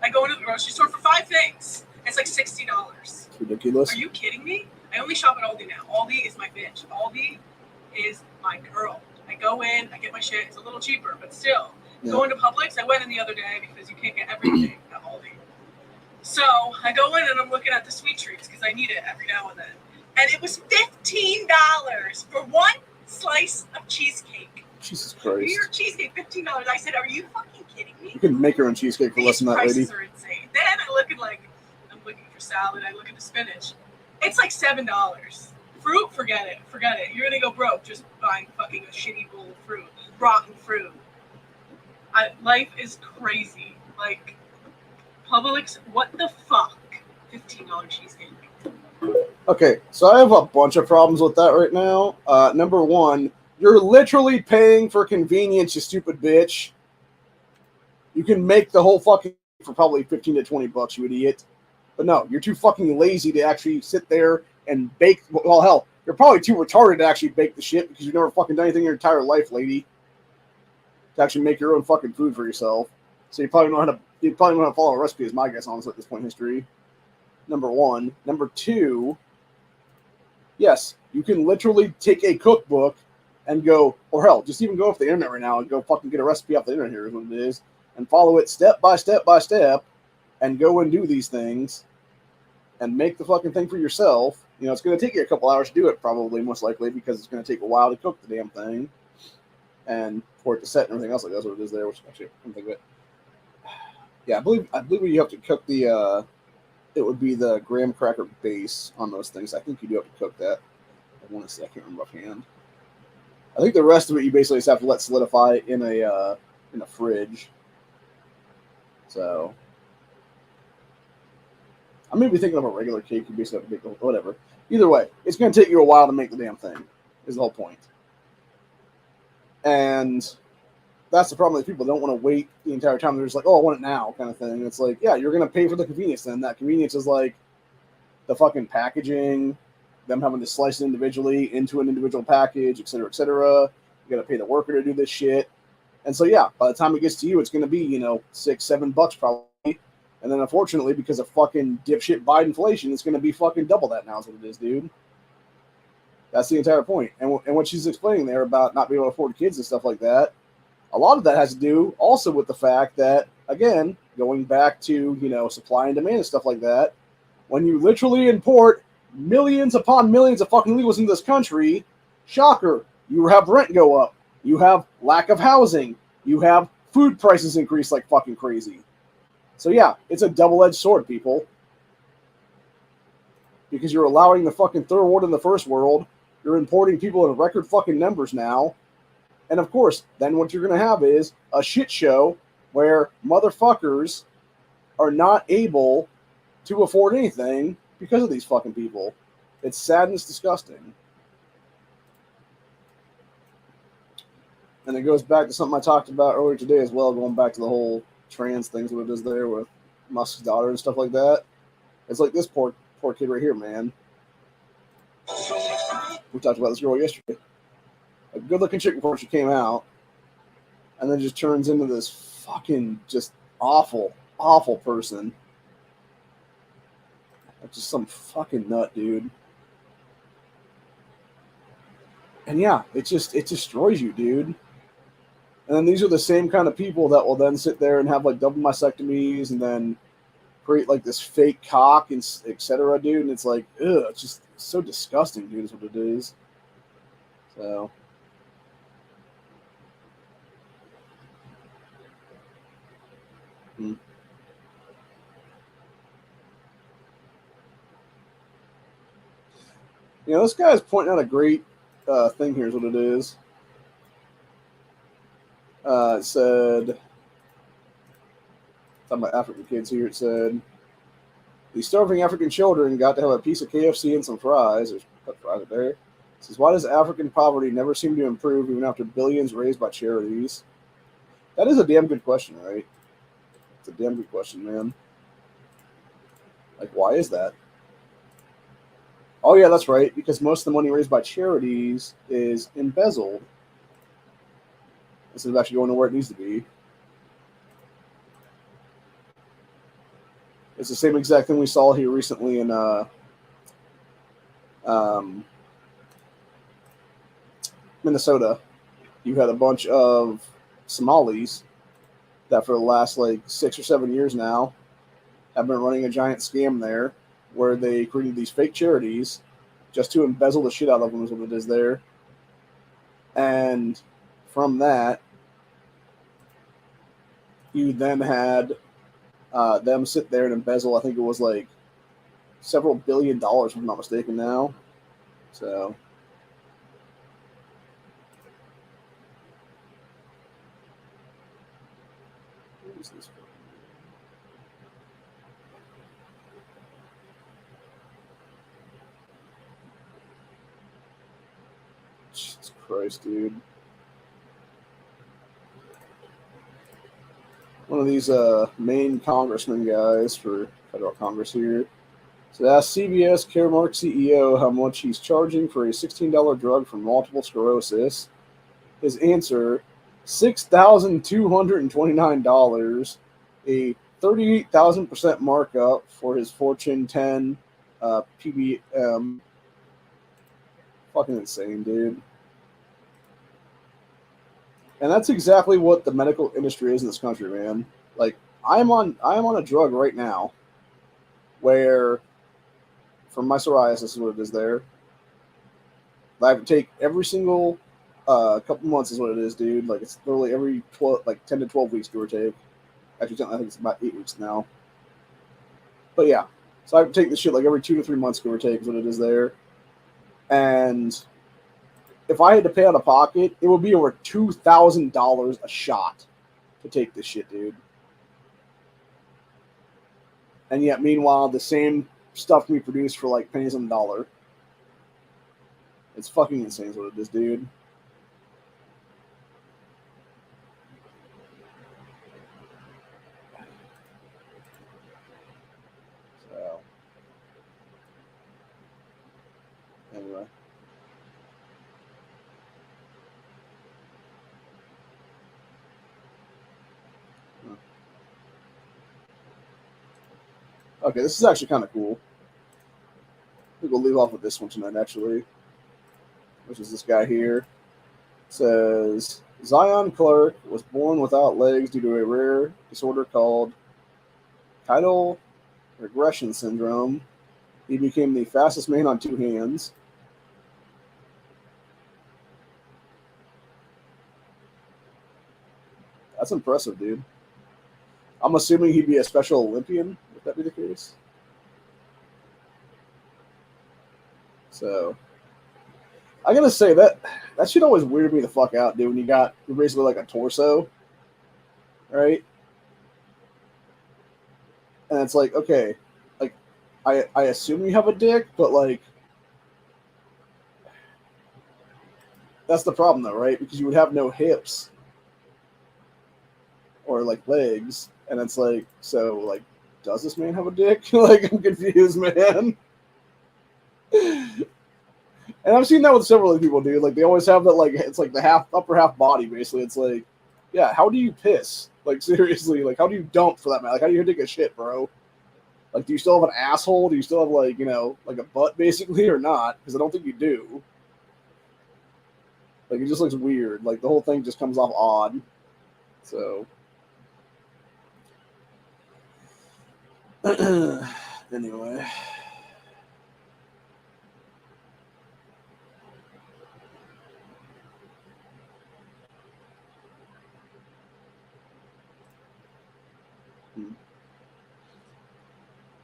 I go into the grocery store for 5 things. It's like $60. it's ridiculous. Are you kidding me? I only shop at Aldi now. Aldi is my bitch. Aldi is my girl. I go in, I get my shit. It's a little cheaper, but still. Yeah. Going to Publix, I went in the other day because you can't get everything at Aldi. So I go in and I'm looking at the sweet treats because I need it every now and then. And it was $15 for one slice of cheesecake. Jesus Christ. Your cheesecake, $15. I said, are you fucking kidding me? You can make your own cheesecake for less These than that, lady. prices are insane. Then I look at I'm looking for salad. I look at the spinach. It's like $7. Fruit, forget it. You're gonna go broke just buying fucking a shitty bowl of fruit, rotten fruit. Life is crazy. Like, Publix, what the fuck? $15 cheesecake. Okay, so I have a bunch of problems with that right now. Number one, you're literally paying for convenience, you stupid bitch. You can make the whole fucking for probably $15 to $20, you idiot. But no, you're too fucking lazy to actually sit there and bake. Well, hell, you're probably too retarded to actually bake the shit because you've never fucking done anything in your entire life, lady. To actually make your own fucking food for yourself. So you probably know how to follow a recipe, is my guess, honestly, at this point in history. Number one. Number two, yes, you can literally take a cookbook and go, or hell, just even go off the internet right now and go fucking get a recipe off the internet, here is what it is, and follow it step by step by step, and go and do these things, and make the fucking thing for yourself. You know, it's going to take you a couple hours to do it, probably, most likely, because it's going to take a while to cook the damn thing, and for it to set and everything else like that's what it is there, which actually, I don't think of it. Yeah, I believe you have to cook the it would be the graham cracker base on those things. I think you do have to cook that. I want to say, I can't remember offhand. I think the rest of it you basically just have to let solidify in a fridge. So I may be thinking of a regular cake. You basically have to make whatever. Either way, it's going to take you a while to make the damn thing. Is the whole point. And that's the problem with people. They don't want to wait the entire time. They're just like, oh, I want it now kind of thing. It's like, yeah, you're going to pay for the convenience then. That convenience is like the fucking packaging, them having to slice it individually into an individual package, et cetera, et cetera. You got to pay the worker to do this shit. And so, yeah, by the time it gets to you, it's going to be, $6-7 probably. And then, unfortunately, because of fucking dipshit Biden inflation, it's going to be fucking double that now is what it is, dude. That's the entire point. And what she's explaining there about not being able to afford kids and stuff like that, a lot of that has to do also with the fact that, again, going back to, supply and demand and stuff like that, when you literally import millions upon millions of fucking illegals into this country, shocker, you have rent go up. You have lack of housing. You have food prices increase like fucking crazy. So yeah, it's a double-edged sword, people. Because you're allowing the fucking third world and the first world. You're importing people in record fucking numbers now. And of course, then what you're going to have is a shit show where motherfuckers are not able to afford anything because of these fucking people. It's sad and it's disgusting. And it goes back to something I talked about earlier today as well, going back to the whole trans things, what it is there with Musk's daughter and stuff like that. It's like this poor kid right here, man. We talked about this girl yesterday. A good-looking chick before she came out, and then just turns into this fucking just awful, awful person. That's just some fucking nut, dude. And yeah, it destroys you, dude. And then these are the same kind of people that will then sit there and have like double mastectomies and then create like this fake cock and etc., dude. And it's like, ugh, it's just so disgusting, dude, is what it is. So. This guy's pointing out a great thing here is what it is. It said, talking about African kids here, it said, the starving African children got to have a piece of KFC and some fries. There's fries there. It says, why does African poverty never seem to improve even after billions raised by charities? That is a damn good question, right? It's a damn good question, man. Like, why is that? Oh, yeah, that's right, because most of the money raised by charities is embezzled instead of actually going to where it needs to be. It's the same exact thing we saw here recently in Minnesota. You had a bunch of Somalis that for the last, 6 or 7 years now have been running a giant scam there where they created these fake charities just to embezzle the shit out of them is what it is there. And from that, you then had them sit there and embezzle, I think it was several $1 billion, if I'm not mistaken now. So. What is this? Jesus Christ, dude. One of these Maine congressman guys for federal Congress here. So asked CBS Caremark CEO how much he's charging for a $16 drug for multiple sclerosis. His answer, $6,229, a 38,000% markup for his Fortune 10 PBM. Fucking insane, dude. And that's exactly what the medical industry is in this country, man. I am on a drug right now where, for my psoriasis is what it is there, I have to take every single couple months is what it is, dude. It's literally every 10 to 12 weeks, give or take. Actually, I think it's about 8 weeks now. But yeah, So I take this shit like every 2 to 3 months, give or take, is what it is there. And if I had to pay out of pocket, it would be over $2,000 a shot to take this shit, dude. And yet, meanwhile, the same stuff can be produced for like pennies on the dollar. It's fucking insane is what it is, dude. So, anyway. Okay, this is actually kind of cool. I think we'll leave off with this one tonight, actually. Which is this guy here. It says, Zion Clark was born without legs due to a rare disorder called tidal regression syndrome. He became the fastest man on 2 hands. That's impressive, dude. I'm assuming he'd be a Special Olympian. Would that be the case? So, I gotta say that shit always weirded me the fuck out, dude. When you're basically like a torso, right? And it's like, okay, like I assume you have a dick, but like that's the problem though, right? Because you would have no hips or like legs, and it's like, so like, does this man have a dick? Like, I'm confused, man. And I've seen that with several other people, dude. Like, they always have that, like, it's like the upper half body, basically. It's like, yeah, how do you piss? Like, seriously, like, how do you dump for that matter? Like, how do you take a shit, bro? Like, do you still have an asshole? Do you still have, like, you know, like a butt, basically, or not? Because I don't think you do. Like, it just looks weird. Like, the whole thing just comes off odd. So. Anyway.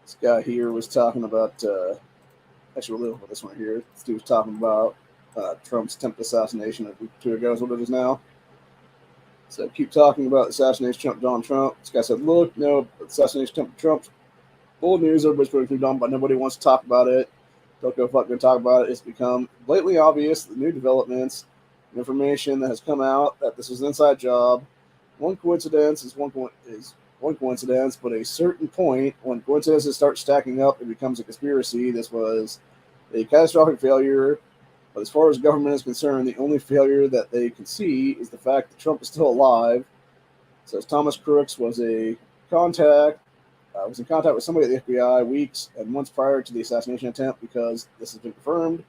This guy here was talking about, actually, we'll leave with this one here. This dude was talking about Trump's attempted assassination a week or 2 ago, is what it is now. So keep talking about assassination attempt Donald Trump. This guy said, look, no, assassination attempt Trump. Old news, everybody's putting through dumb, but nobody wants to talk about it. Don't go fucking talk about it. It's become blatantly obvious the new developments, information that has come out that this was an inside job. One coincidence is one coincidence, but a certain point, when coincidences start stacking up, it becomes a conspiracy. This was a catastrophic failure, but as far as government is concerned, the only failure that they can see is the fact that Trump is still alive. It says Thomas Crooks was in contact with somebody at the FBI weeks and months prior to the assassination attempt, because this has been confirmed. It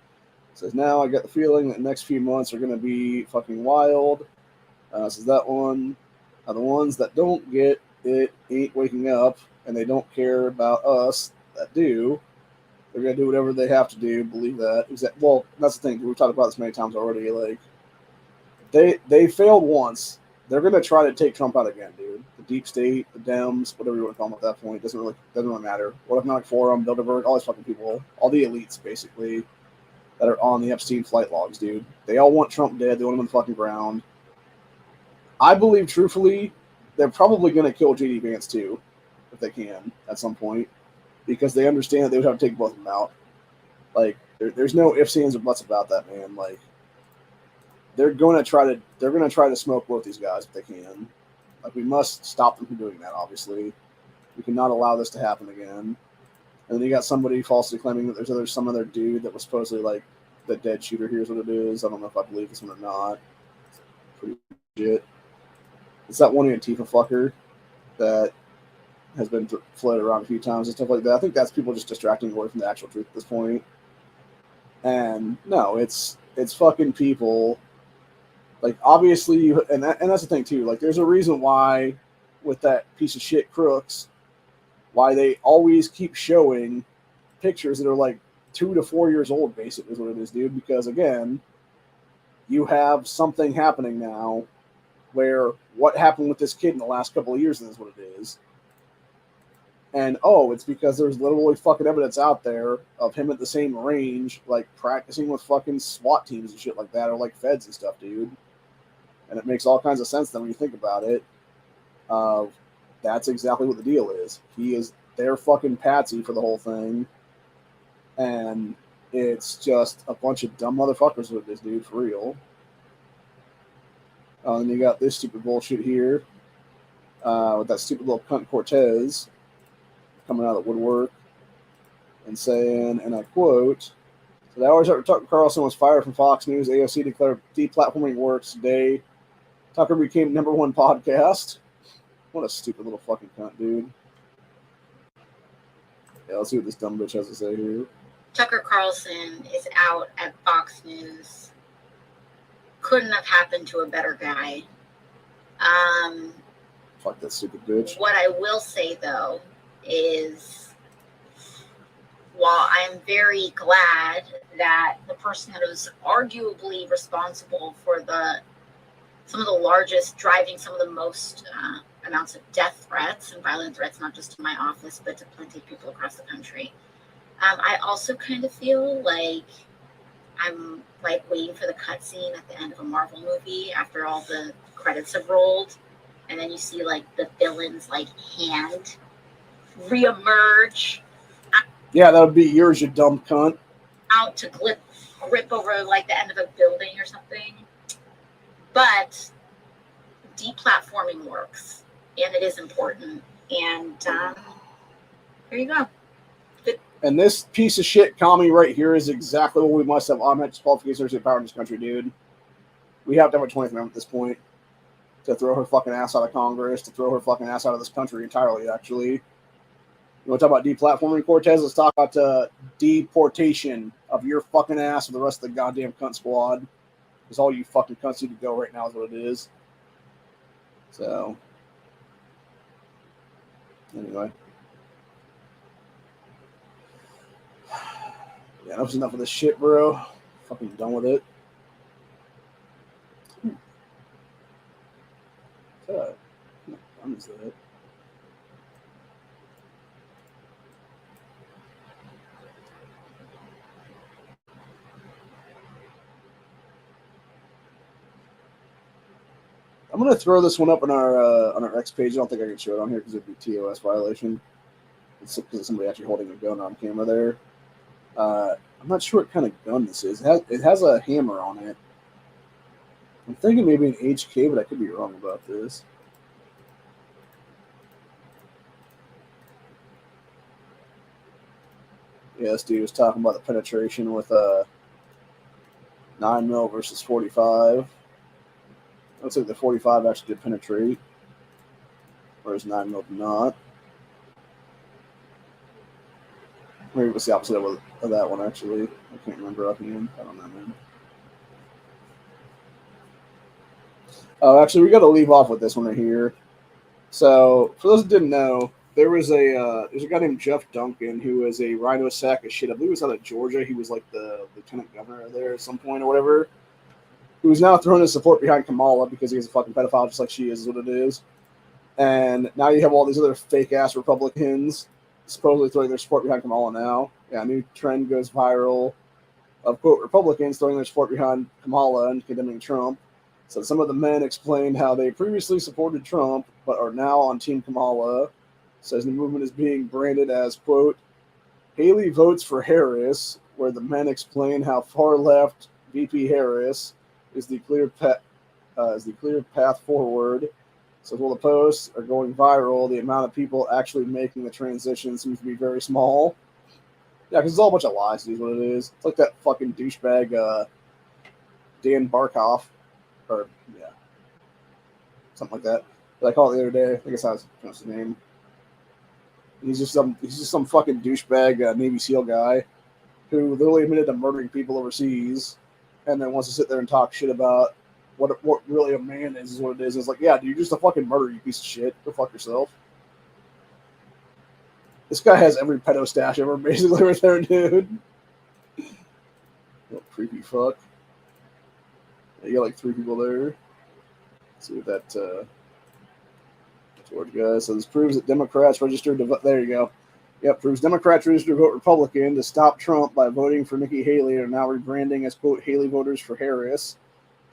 says, now I got the feeling that the next few months are going to be fucking wild. Says that one. The ones that don't get it ain't waking up, and they don't care about us that do. They're going to do whatever they have to do. Believe that. Well, that's the thing. We've talked about this many times already. Like, they failed once. They're going to try to take Trump out again, dude. The deep state, the Dems, whatever you want to call them at that point, doesn't really matter. What Economic Forum, Bilderberg, all these fucking people, all the elites, basically, that are on the Epstein flight logs, dude. They all want Trump dead. They want him on the fucking ground. I believe, truthfully, they're probably going to kill J.D. Vance, too, if they can, at some point, because they understand that they would have to take both of them out. Like, there's no ifs, ands, or buts about that, man. Like, they're going to try to smoke both these guys if they can. Like, we must stop them from doing that, obviously. We cannot allow this to happen again. And then you got somebody falsely claiming that there's some other dude that was supposedly, like, the dead shooter. Here's what it is. I don't know if I believe this one or not. It's pretty legit. It's that one Antifa fucker that has been floated around a few times and stuff like that. I think that's people just distracting away from the actual truth at this point. And no, it's fucking people. Like, obviously, and that's the thing too. Like, there's a reason why, with that piece of shit Crooks, why they always keep showing pictures that are like 2 to 4 years old, basically, is what it is, dude. Because again, you have something happening now where what happened with this kid in the last couple of years is what it is. And oh, it's because there's literally fucking evidence out there of him at the same range, like practicing with fucking SWAT teams and shit like that, or like feds and stuff, dude. And it makes all kinds of sense then when you think about it. That's exactly what the deal is. He is their fucking patsy for the whole thing. And it's just a bunch of dumb motherfuckers with this dude, for real. And you got this stupid bullshit here with that stupid little cunt Cortez coming out of the woodwork and saying, and I quote, so the hours after Tucker Carlson was fired from Fox News, AOC declared deplatforming works today. Tucker became #1 podcast. What a stupid little fucking cunt, dude. Yeah, let's see what this dumb bitch has to say here. Tucker Carlson is out at Fox News. Couldn't have happened to a better guy. Fuck that stupid bitch. What I will say, though, is while I'm very glad that the person that was arguably responsible for some of the largest, driving some of the most amounts of death threats and violent threats, not just to my office, but to plenty of people across the country. I also kind of feel like I'm like waiting for the cutscene at the end of a Marvel movie after all the credits have rolled, and then you see like the villain's like hand reemerge. Yeah, that would be yours, you dumb cunt. Out to grip over like the end of a building or something. But deplatforming works, and it is important. And here you go. And this piece of shit commie right here is exactly what we must have automatic qualifications of power in this country, dude. We have to have a 20th Amendment at this point to throw her fucking ass out of Congress, to throw her fucking ass out of this country entirely, actually. You want to talk about deplatforming, Cortez? Let's talk about deportation of your fucking ass with the rest of the goddamn cunt squad. Because all you fucking cunts need to go right now is what it is. So, anyway. Yeah, enough's enough of this shit, bro. Fucking done with it. What gun is that? I'm gonna throw this one up on our X page. I don't think I can show it on here because it'd be TOS violation. It's because it's somebody actually holding a gun on camera there. I'm not sure what kind of gun this is. It has a hammer on it. I'm thinking maybe an HK, but I could be wrong about this. Yeah, this dude was talking about the penetration with a 9mm versus 45. Looks like the 45 actually did penetrate, whereas 9mm did not. Maybe it was the opposite of that one, actually. I can't remember offhand. I don't know, man. Oh, actually, we got to leave off with this one right here. So, for those that didn't know, there's a guy named Jeff Duncan who is a rhino sack of shit. I believe he was out of Georgia. He was like the lieutenant governor there at some point or whatever. Who's now throwing his support behind Kamala because he's a fucking pedophile just like she is what it is. And now you have all these other fake-ass Republicans supposedly throwing their support behind Kamala now. Yeah, a new trend goes viral of, quote, Republicans throwing their support behind Kamala and condemning Trump. So some of the men explained how they previously supported Trump but are now on Team Kamala. Says the movement is being branded as, quote, Haley votes for Harris, where the men explain how far-left VP Harris is the clear path forward. So while the posts are going viral, the amount of people actually making the transition seems to be very small. Yeah, because it's all a bunch of lies, is what it is. It's like that fucking douchebag Dan Barkoff, or yeah, something like that. But I called it the other day. I guess that was his name. He's just some fucking douchebag Navy SEAL guy who literally admitted to murdering people overseas, and then wants to sit there and talk shit about what really a man is what it is. It's like, yeah, dude, you're just a fucking murderer, you piece of shit. Go fuck yourself. This guy has every pedo stash ever, basically, right there, dude. Little creepy fuck. Yeah, you got like 3 people there. Let's see what that George guys. So this proves that Democrats registered to vote. There you go. Yep, proves Democrats registered to vote Republican to stop Trump by voting for Nikki Haley and are now rebranding as, quote, Haley voters for Harris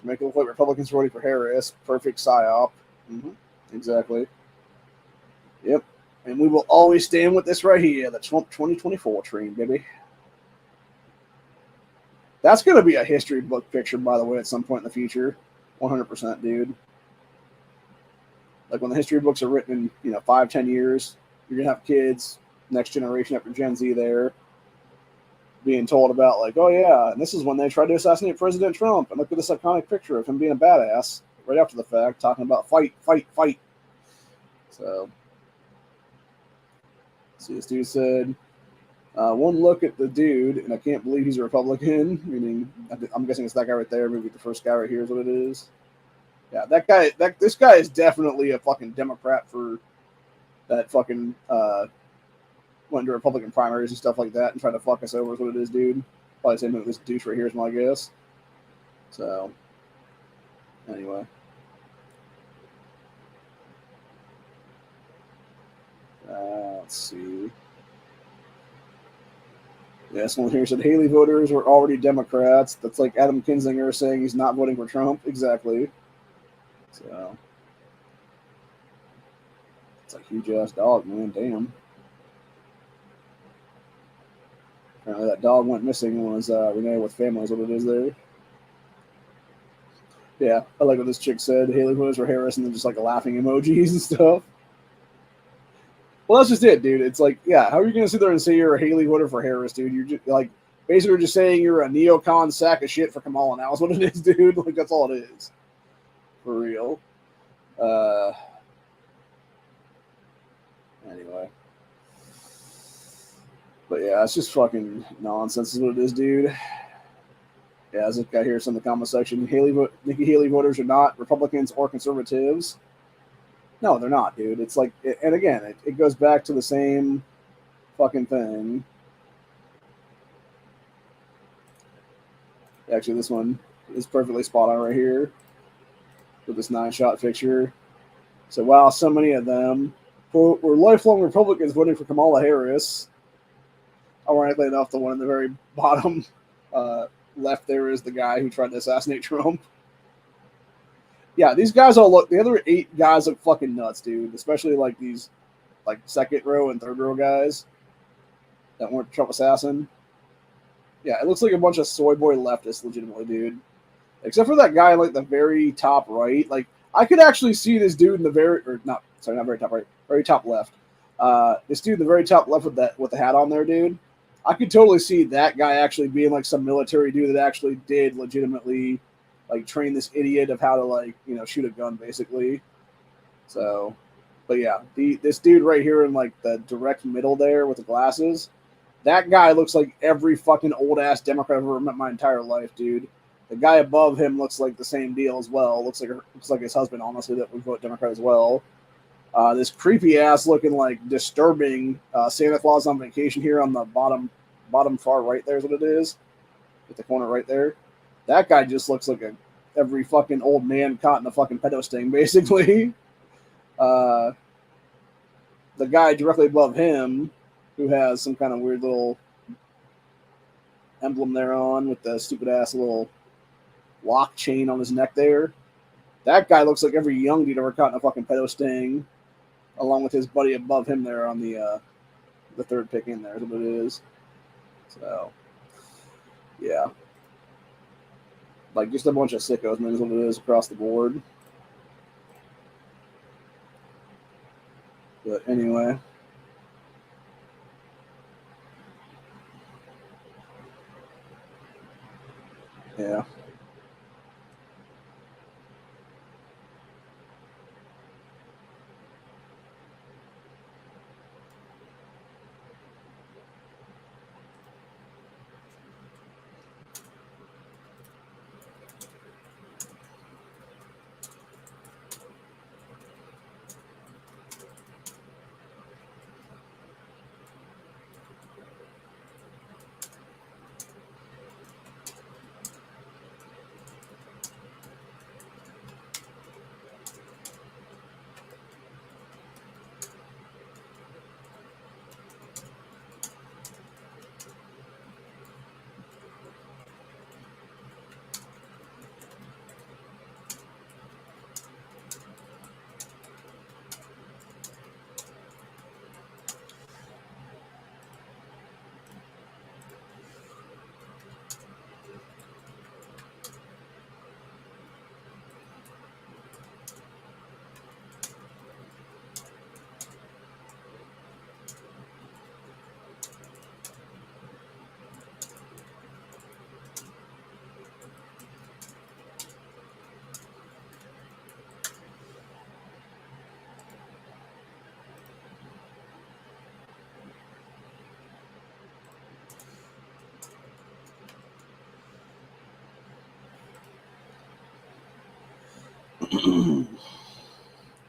to make it look like Republicans voting for Harris. Perfect psyop. Exactly. Yep. And we will always stand with this right here, the Trump 2024 train, baby. That's going to be a history book picture, by the way, at some point in the future. 100%, dude. Like when the history books are written in, 5-10 years, you're going to have kids, next generation after Gen Z there, being told about like, oh yeah, and this is when they tried to assassinate President Trump, and look at this iconic picture of him being a badass right after the fact, talking about fight, fight, fight. So, see, this dude said, one look at the dude, and I can't believe he's a Republican, meaning, I'm guessing it's that guy right there, maybe the first guy right here is what it is. Yeah, this guy is definitely a fucking Democrat for that fucking, went into Republican primaries and stuff like that and tried to fuck us over is what it is, dude. Probably same thing with this douche right here is my guess. So, anyway. Let's see. Yeah, someone here said Haley voters were already Democrats. That's like Adam Kinzinger saying he's not voting for Trump. Exactly. So, it's a huge ass dog, man. Damn. Apparently that dog went missing when it was Renee with family is what it is there. Yeah, I like what this chick said. Haley voters for Harris and then just like laughing emojis and stuff. Well, that's just it, dude. It's like, yeah, how are you going to sit there and say you're a Haley voter for Harris, dude? You're just like basically just saying you're a neocon sack of shit for Kamala now is what it is, dude. Like, that's all it is. For real. Anyway. But yeah, it's just fucking nonsense is what it is, dude. Yeah, there's this guy here in the comment section. Nikki Haley voters are not Republicans or conservatives. No, they're not, dude. It's like, and again, it goes back to the same fucking thing. Actually, this one is perfectly spot on right here with this 9-shot picture. So, wow, so many of them, quote, were lifelong Republicans voting for Kamala Harris. Ironically enough, the one in the very bottom left there is the guy who tried to assassinate Trump. Yeah, these guys all look, the other 8 guys look fucking nuts, dude. Especially like these like second row and third row guys that weren't Trump assassin. Yeah, it looks like a bunch of soy boy leftists, legitimately, dude. Except for that guy like the very top right. Like, I could actually see this dude in the very, or not, sorry, not very top right, very top left. This dude in the very top left with the hat on there, dude. I could totally see that guy actually being like some military dude that actually did legitimately like train this idiot of how to like, shoot a gun basically. So, but yeah, this dude right here in like the direct middle there with the glasses, that guy looks like every fucking old ass Democrat I've ever met my entire life, dude. The guy above him looks like the same deal as well. Looks like his husband, honestly, that would vote Democrat as well. This creepy ass looking like disturbing Santa Claus on vacation here on the bottom far right there is what it is. At the corner right there. That guy just looks like every fucking old man caught in a fucking pedo sting, basically. The guy directly above him, who has some kind of weird little emblem there on with the stupid ass little lock chain on his neck there. That guy looks like every young dude ever caught in a fucking pedo sting, along with his buddy above him there on the third pick in there is what it is. So, yeah. Like, just a bunch of sickos, man, is what it is across the board. But anyway. Yeah.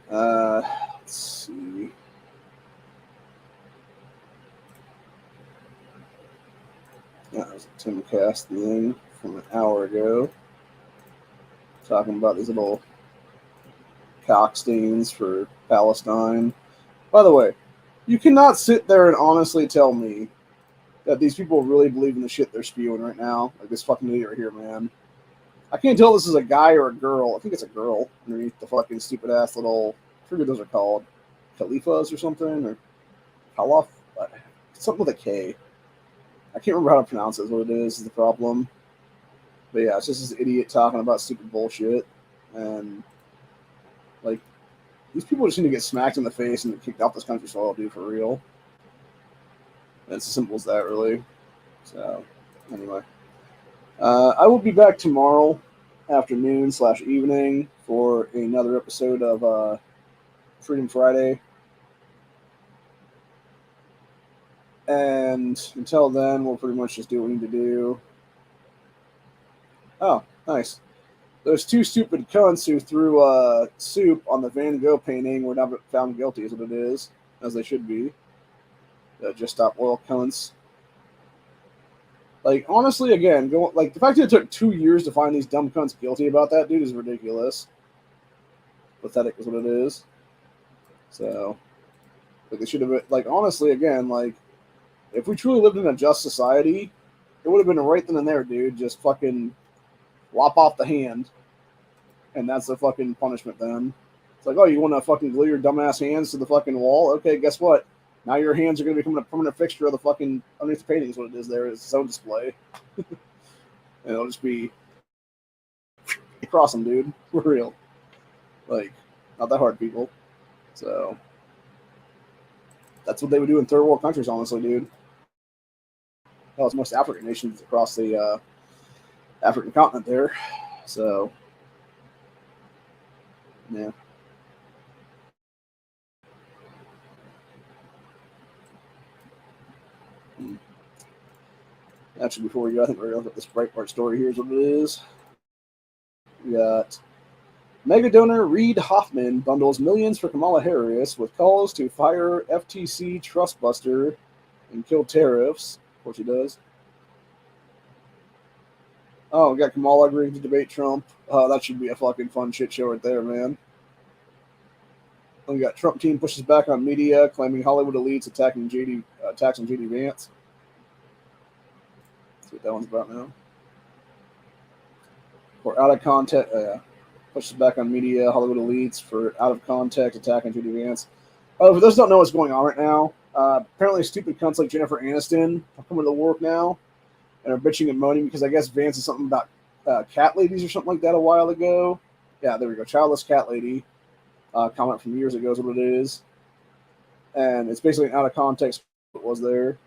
Let's see. That was a Timcast thing from an hour ago, talking about these little cock stains for Palestine. By the way, you cannot sit there and honestly tell me that these people really believe in the shit they're spewing right now. Like this fucking idiot right here, man. I can't tell if this is a guy or a girl. I think it's a girl underneath the fucking stupid ass little, I forget what those are called, Khalifas or something, or Khalaf, something with a K. I can't remember how to pronounce it. Is what it is the problem. But yeah, it's just this idiot talking about stupid bullshit, and like these people just need to get smacked in the face and kicked off this country's soil, dude, for real. And it's as simple as that, really. So anyway, I will be back tomorrow afternoon / evening for another episode of Freedom Friday. And until then, we'll pretty much just do what we need to do. Oh, nice. Those two stupid cunts who threw soup on the Van Gogh painting were now found guilty, is what it is, as they should be. Just stop oil cunts. Like, honestly, again, the fact that it took 2 years to find these dumb cunts guilty about that, dude, is ridiculous. Pathetic is what it is. So, like, they should have been, like, honestly, again, like, if we truly lived in a just society, it would have been right then and there, dude. Just fucking lop off the hand. And that's the fucking punishment then. It's like, oh, you want to fucking glue your dumbass hands to the fucking wall? Okay, guess what? Now your hands are going to become a permanent fixture of the fucking underneath the painting is what it is there. It's its own display. And it'll just be across them, dude. For real. Like, not that hard, people. So, that's what they would do in third world countries, honestly, dude. Well, it's most African nations across the African continent there. So, yeah. Actually, before we go, I think we're going to look at this Breitbart story. Here's what it is. We got mega donor Reid Hoffman bundles millions for Kamala Harris with calls to fire FTC trustbuster and kill tariffs. Of course he does. Oh, we got Kamala agreeing to debate Trump. That should be a fucking fun shit show right there, man. And we got Trump team pushes back on media, claiming Hollywood elites attacks on JD Vance. Let's see what that one's about now. For out of context, pushes back on media, Hollywood elites for out of context attack on JD Vance. Oh, for those who don't know what's going on right now, apparently stupid cunts like Jennifer Aniston are coming to work now and are bitching and moaning because I guess Vance is something about cat ladies or something like that a while ago. Yeah, there we go. Childless cat lady. Comment from years ago is what it is. And it's basically out of context what was there.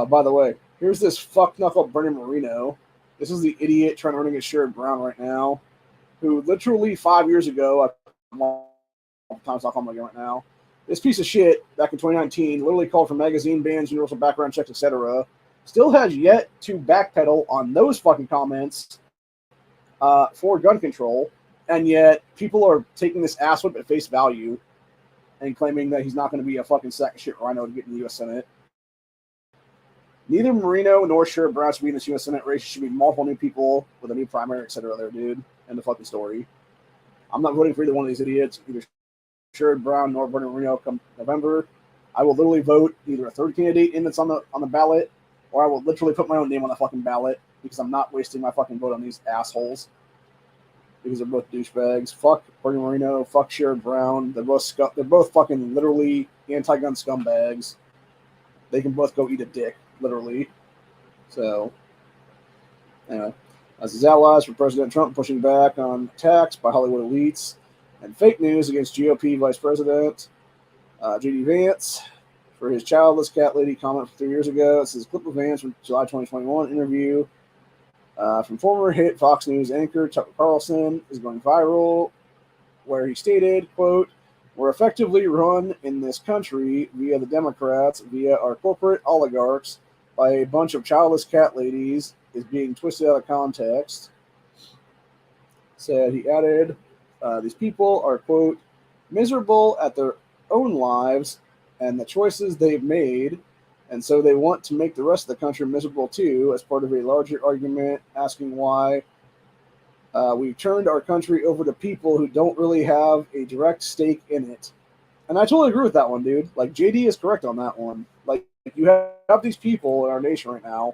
By the way, here's this fuck knuckle Bernie Moreno. This is the idiot trying to run against Sherrod Brown right now, who literally 5 years ago, right now, this piece of shit back in 2019 literally called for magazine bans, universal background checks, etc. Still has yet to backpedal on those fucking comments for gun control, and yet people are taking this ass whip at face value and claiming that he's not going to be a fucking sack of shit rhino to get in the U.S. Senate. Neither Moreno nor Sherrod Brown should be in this U.S. Senate race. It should be multiple new people with a new primary, etc. there, dude. End the fucking story. I'm not voting for either one of these idiots, either Sherrod Brown nor Bernie Moreno come November. I will literally vote either a third candidate in that's on the ballot, or I will literally put my own name on the fucking ballot because I'm not wasting my fucking vote on these assholes. Because they're both douchebags. Fuck Bernie Moreno. Fuck Sherrod Brown. They're both fucking literally anti-gun scumbags. They can both go eat a dick, literally. So, anyway. As his allies for President Trump pushing back on attacks by Hollywood elites and fake news against GOP Vice President JD Vance for his childless cat lady comment from 3 years ago. This is a clip of Vance from July 2021 interview from former hit Fox News anchor Tucker Carlson is going viral, where he stated, quote, "We're effectively run in this country via the Democrats, via our corporate oligarchs, by a bunch of childless cat ladies," is being twisted out of context. Said he added, these people are, quote, miserable at their own lives and the choices they've made, and so they want to make the rest of the country miserable too, as part of a larger argument asking why we've turned our country over to people who don't really have a direct stake in it. And I totally agree with that one, dude. Like, JD is correct on that one. Like, you have these people in our nation right now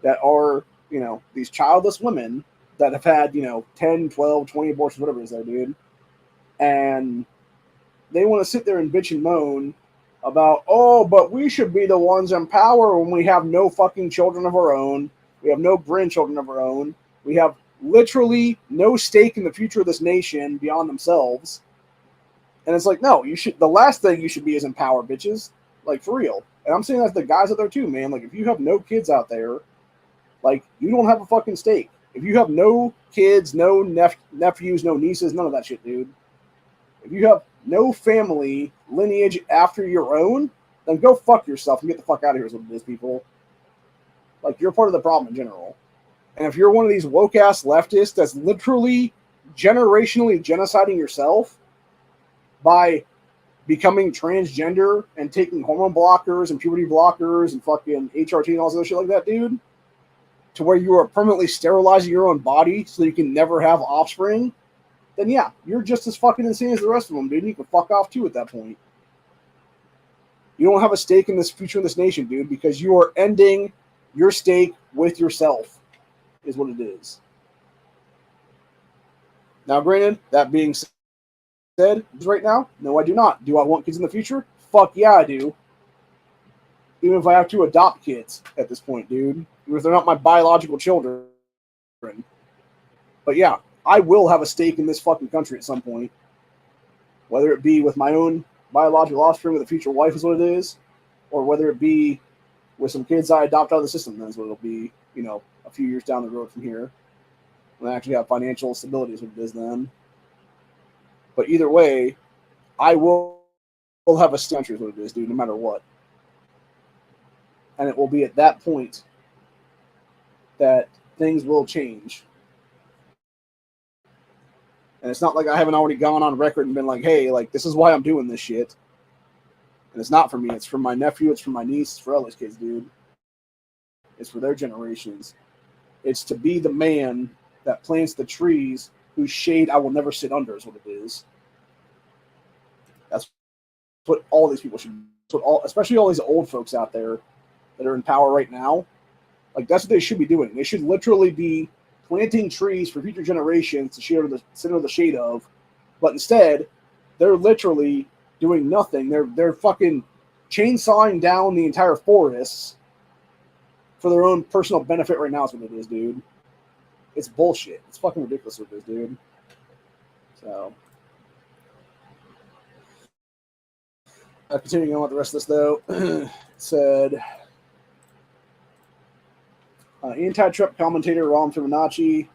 that are, you know, these childless women that have had, you know, 10, 12, 20 abortions, whatever it is there, dude. And they want to sit there and bitch and moan about, oh, but we should be the ones in power when we have no fucking children of our own. We have no grandchildren of our own. We have literally no stake in the future of this nation beyond themselves. And it's like, no, you should. The last thing you should be is in power, bitches. Like, for real. And I'm saying that to the guys out there too, man. Like, if you have no kids out there, like, you don't have a fucking stake. If you have no kids, no nephews, no nieces, none of that shit, dude. If you have no family lineage after your own, then go fuck yourself and get the fuck out of here is what it is, people. Like, you're part of the problem in general. And if you're one of these woke-ass leftists that's literally generationally genociding yourself by becoming transgender and taking hormone blockers and puberty blockers and fucking HRT and all this other shit like that, dude, to where you are permanently sterilizing your own body so you can never have offspring, then yeah, you're just as fucking insane as the rest of them, dude. You can fuck off too at that point. You don't have a stake in this future of this nation, dude, because you are ending your stake with yourself, is what it is. Now, granted, that being said, right now, no, I do not. Do I want kids in the future? Fuck yeah, I do. Even if I have to adopt kids at this point, dude. Even if they're not my biological children. But yeah, I will have a stake in this fucking country at some point. Whether it be with my own biological offspring with a future wife is what it is, or whether it be with some kids I adopt out of the system, that's what it'll be, you know, a few years down the road from here. When I actually have financial stability is what it is then. But either way, I will have a stake is what it is, dude, no matter what. And it will be at that point that things will change. And it's not like I haven't already gone on record and been like, hey, like, this is why I'm doing this shit. And it's not for me. It's for my nephew. It's for my niece. It's for all these kids, dude. It's for their generations. It's to be the man that plants the trees whose shade I will never sit under is what it is. That's what all these people should do. Especially all these old folks out there that are in power right now. Like, that's what they should be doing. They should literally be planting trees for future generations to sit under the shade of. But instead, they're literally doing nothing. They're fucking chainsawing down the entire forests for their own personal benefit right now is what it is, dude. It's bullshit. It's fucking ridiculous what it is, dude. So, continuing on with the rest of this, though, it said, anti-Trump commentator Ron Fibonacci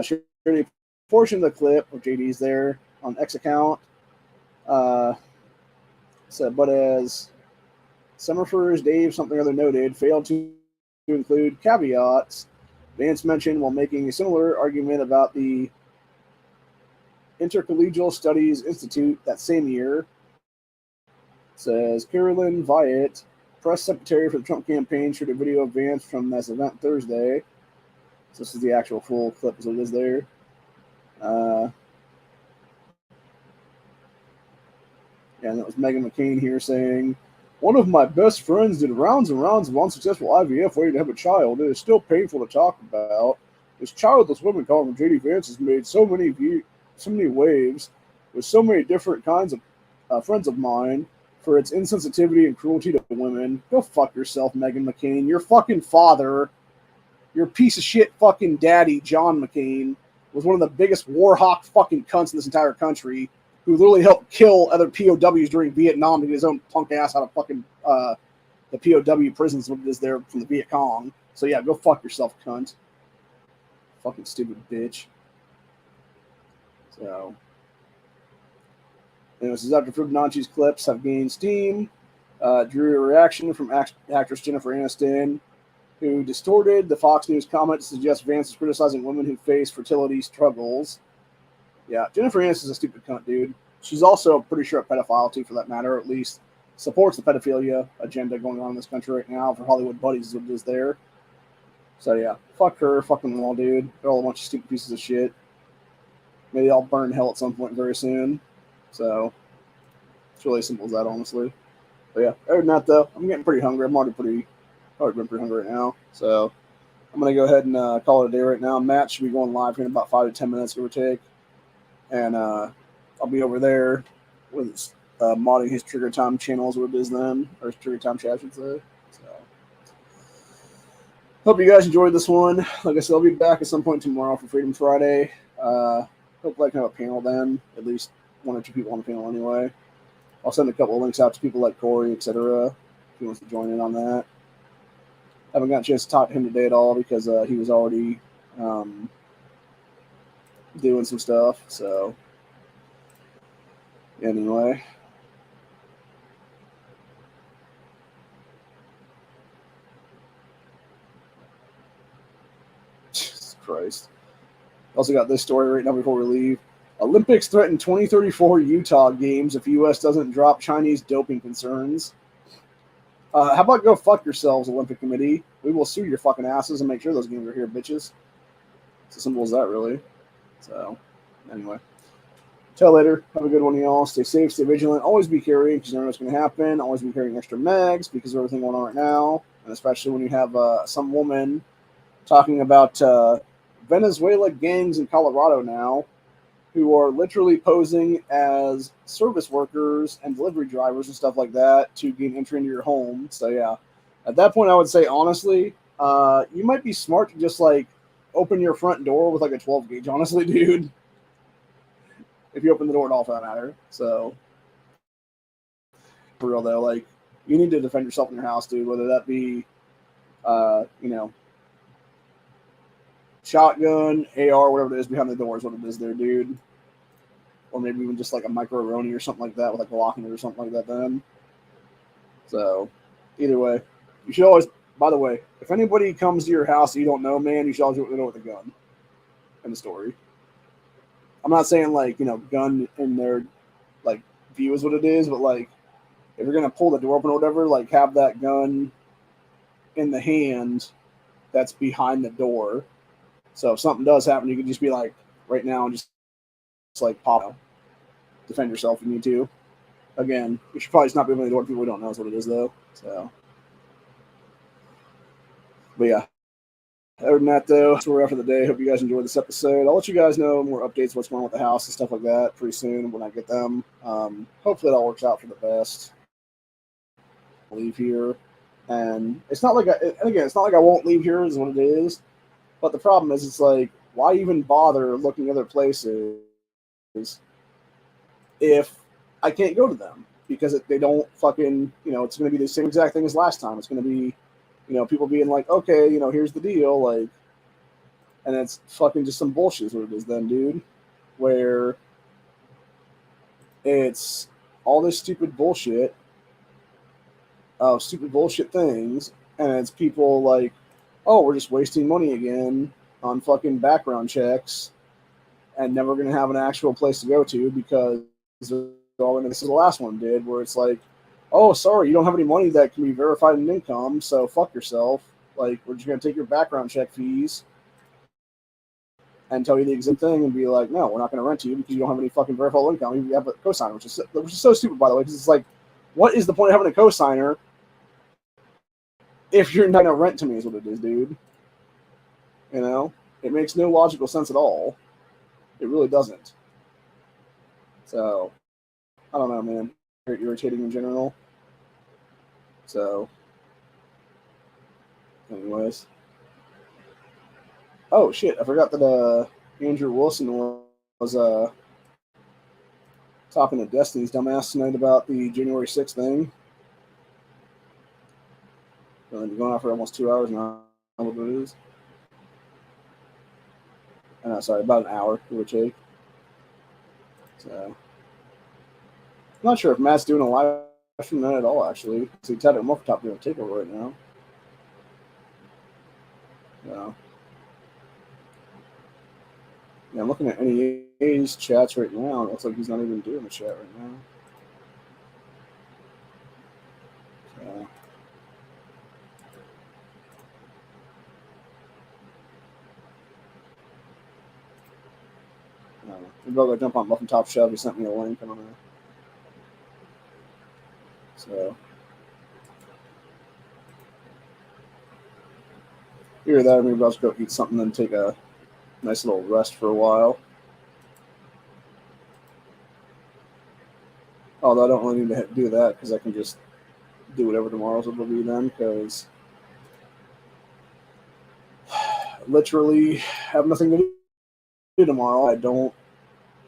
shared a portion of the clip of JD's there on X account. Said, but as Summerford's Dave something or other noted, failed to include caveats Vance mentioned while making a similar argument about the Intercollegial Studies Institute that same year. Says Carolyn Viet, press secretary for the Trump campaign, shared a video of Vance from this event Thursday. So this is the actual full clip as it is there. And that was Meghan McCain here saying, one of my best friends did rounds and rounds of unsuccessful IVF waiting to have a child. It is still painful to talk about. This childless woman calling J.D. Vance has made so many waves with so many different kinds of friends of mine for its insensitivity and cruelty to women. Go fuck yourself, Meghan McCain. Your fucking father, your piece of shit fucking daddy, John McCain, was one of the biggest war hawk fucking cunts in this entire country, who literally helped kill other POWs during Vietnam to get his own punk ass out of fucking the POW prisons, what it is there from the Viet Cong. So yeah, go fuck yourself, cunt. Fucking stupid bitch. So, anyways, this is after Fibonacci's clips have gained steam. Drew a reaction from actress Jennifer Aniston, who distorted the Fox News comment to suggest Vance is criticizing women who face fertility struggles. Yeah, Jennifer Aniston's a stupid cunt, dude. She's also pretty sure a pedophile too, for that matter. At least supports the pedophilia agenda going on in this country right now for Hollywood buddies is what it is there. So yeah, fuck her, fuck them all, dude. They're all a bunch of stupid pieces of shit. Maybe I'll burn in hell at some point very soon. So it's really as simple as that, honestly. But yeah, other than that though, I'm getting pretty hungry. I'm already been pretty hungry right now. So I'm gonna go ahead and call it a day right now. Matt should be going live here in about 5 to 10 minutes, give or take. And I'll be over there with modding his Trigger Time channels with his then, or his Trigger Time chat, I should say. So, hope you guys enjoyed this one. Like I said, I'll be back at some point tomorrow for Freedom Friday. Hopefully I can have a panel then, at least 1 or 2 people on the panel anyway. I'll send a couple of links out to people like Corey, etc., if he wants to join in on that. Haven't got a chance to talk to him today at all because he was already doing some stuff. So anyway, Jesus Christ. Also got this story right now before we leave. Olympics threaten 2034 Utah Games if U.S. doesn't drop Chinese doping concerns. How about go fuck yourselves, Olympic Committee? We will sue your fucking asses and make sure those games are here, bitches. It's as simple as that, really. So, anyway. Till later. Have a good one, y'all. Stay safe, stay vigilant. Always be carrying because you never know what's going to happen. Always be carrying extra mags because of everything going on right now. And especially when you have some woman talking about Venezuela gangs in Colorado now who are literally posing as service workers and delivery drivers and stuff like that to gain entry into your home. So, yeah. At that point, I would say, honestly, you might be smart to just, like, open your front door with, like, a 12-gauge, honestly, dude. If you open the door at all, for that matter. So, for real, though, like, you need to defend yourself in your house, dude, whether that be, shotgun, AR, whatever it is behind the door is what it is there, dude. Or maybe even just, like, a micro-Roni or something like that with, like, a lock in it or something like that then. So, either way. You should always, by the way, if anybody comes to your house that you don't know, man, you should always go with a gun in the story. I'm not saying, like, gun in their, like, view is what it is, but, like, if you're going to pull the door open or whatever, like, have that gun in the hand that's behind the door. So if something does happen, you can just be, like, right now and just like, pop out. Defend yourself if you need to. Again, you should probably just not be opening the door to people who don't know what it is, though. So, but yeah. Other than that, though, that's where we're at for the day. Hope you guys enjoyed this episode. I'll let you guys know more updates, what's going on with the house and stuff like that pretty soon when I get them. Hopefully it all works out for the best. I'll leave here. And it's not like it's not like I won't leave here is what it is. But the problem is, it's like, why even bother looking other places if I can't go to them? Because they don't fucking, it's going to be the same exact thing as last time. It's going to be, people being like, okay, here's the deal, like, and it's fucking just some bullshit is what it is then, dude, where it's all this stupid bullshit things, and it's people like, oh, we're just wasting money again on fucking background checks and never going to have an actual place to go to because this is the last one did, where it's like, oh, sorry, you don't have any money that can be verified in income, so fuck yourself. Like, we're just going to take your background check fees and tell you the exact thing and be like, no, we're not going to rent you because you don't have any fucking verifiable income. You have a cosigner, which is so stupid, by the way, because it's like, what is the point of having a cosigner if you're not going to rent to me is what it is, dude. It makes no logical sense at all. It really doesn't. So, I don't know, man. Very irritating in general. So, anyways. Oh, shit. I forgot that Andrew Wilson was talking to Destiny's dumbass tonight about the January 6th thing. Well, been going on for almost 2 hours now. I don't know what it is. Sorry, about an hour, give or take. So, I'm not sure if Matt's doing a live stream at all, actually. So he's at a Muffetop doing a takeover right now. Yeah. Yeah, I'm looking at NEA's chats right now. It looks like he's not even doing the chat right now. So. Maybe I'll go jump on Muffin Top Shove. He sent me a link. I don't know. So. Either that or maybe I'll just go eat something and take a nice little rest for a while. Although I don't really need to do that because I can just do whatever tomorrow's will be then, because literally have nothing to do tomorrow. I'm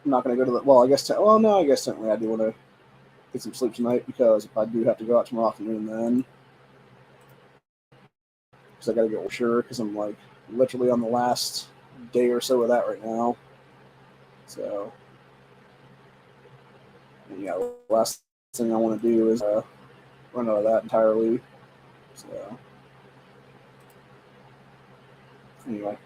not going to go to the, well, I guess, well, no, I guess certainly I do want to get some sleep tonight, because if I do have to go out tomorrow afternoon then, because I got to get sure, because I'm like literally on the last day or so of that right now. So, and yeah, the last thing I want to do is run out of that entirely. So, anyway.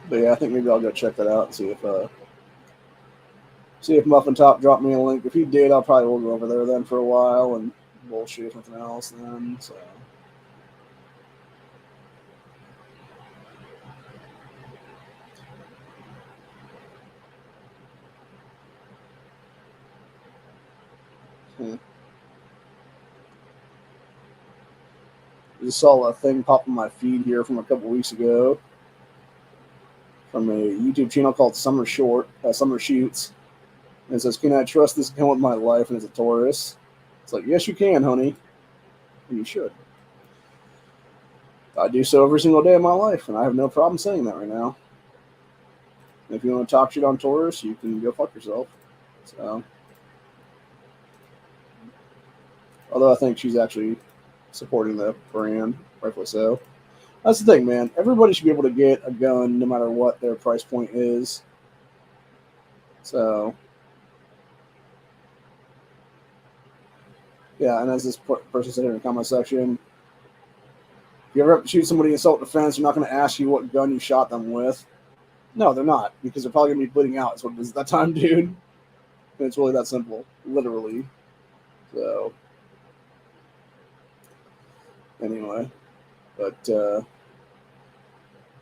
But yeah, I think maybe I'll go check that out and see if Muffin Top dropped me a link. If he did, I'll probably will go over there then for a while and bullshit something else then. So. Just saw a thing pop in my feed here from a couple weeks ago from a YouTube channel called Summer Shoots. And it says, "Can I trust this gun with my life?" And it's a Taurus. It's like, yes, you can, honey. And you should. I do so every single day of my life, and I have no problem saying that right now. And if you want to talk shit on Taurus, you can go fuck yourself. So, although I think she's actually supporting the brand, rightfully so. That's the thing, man. Everybody should be able to get a gun no matter what their price point is. So, yeah, and as this person said in the comment section, if you ever have to shoot somebody in self-defense, they're not going to ask you what gun you shot them with. No, they're not, because they're probably going to be bleeding out. That's what it is at that time, dude. And it's really that simple, literally. So, anyway. But,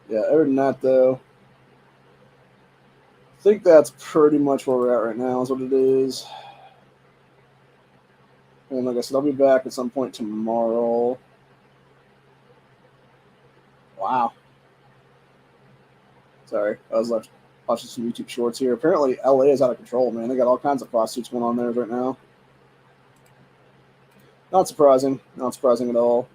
yeah, other than that, though, I think that's pretty much where we're at right now, is what it is. And like I said, I'll be back at some point tomorrow. Wow. Sorry, I was watching some YouTube shorts here. Apparently, LA is out of control, man. They got all kinds of prostitutes going on there right now. Not surprising. Not surprising at all.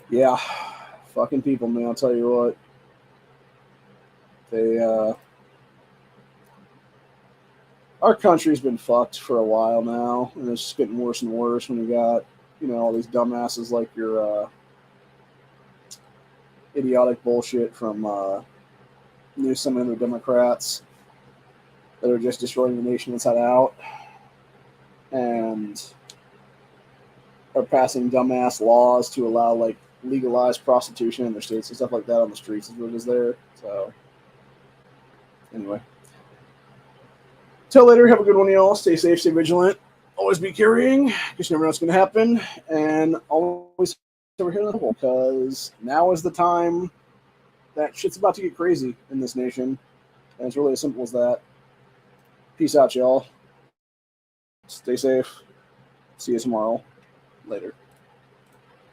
Yeah, fucking people, man. I'll tell you what. Our country's been fucked for a while now, and it's just getting worse and worse when you got, all these dumbasses like your idiotic bullshit from some of the Democrats that are just destroying the nation inside out and are passing dumbass laws to allow, like, legalized prostitution in their states and stuff like that on the streets is what it is there. So, anyway. Till later, have a good one, y'all. Stay safe, stay vigilant. Always be carrying, because you never know what's going to happen. And always over here, because now is the time that shit's about to get crazy in this nation. And it's really as simple as that. Peace out, y'all. Stay safe. See you tomorrow. Later.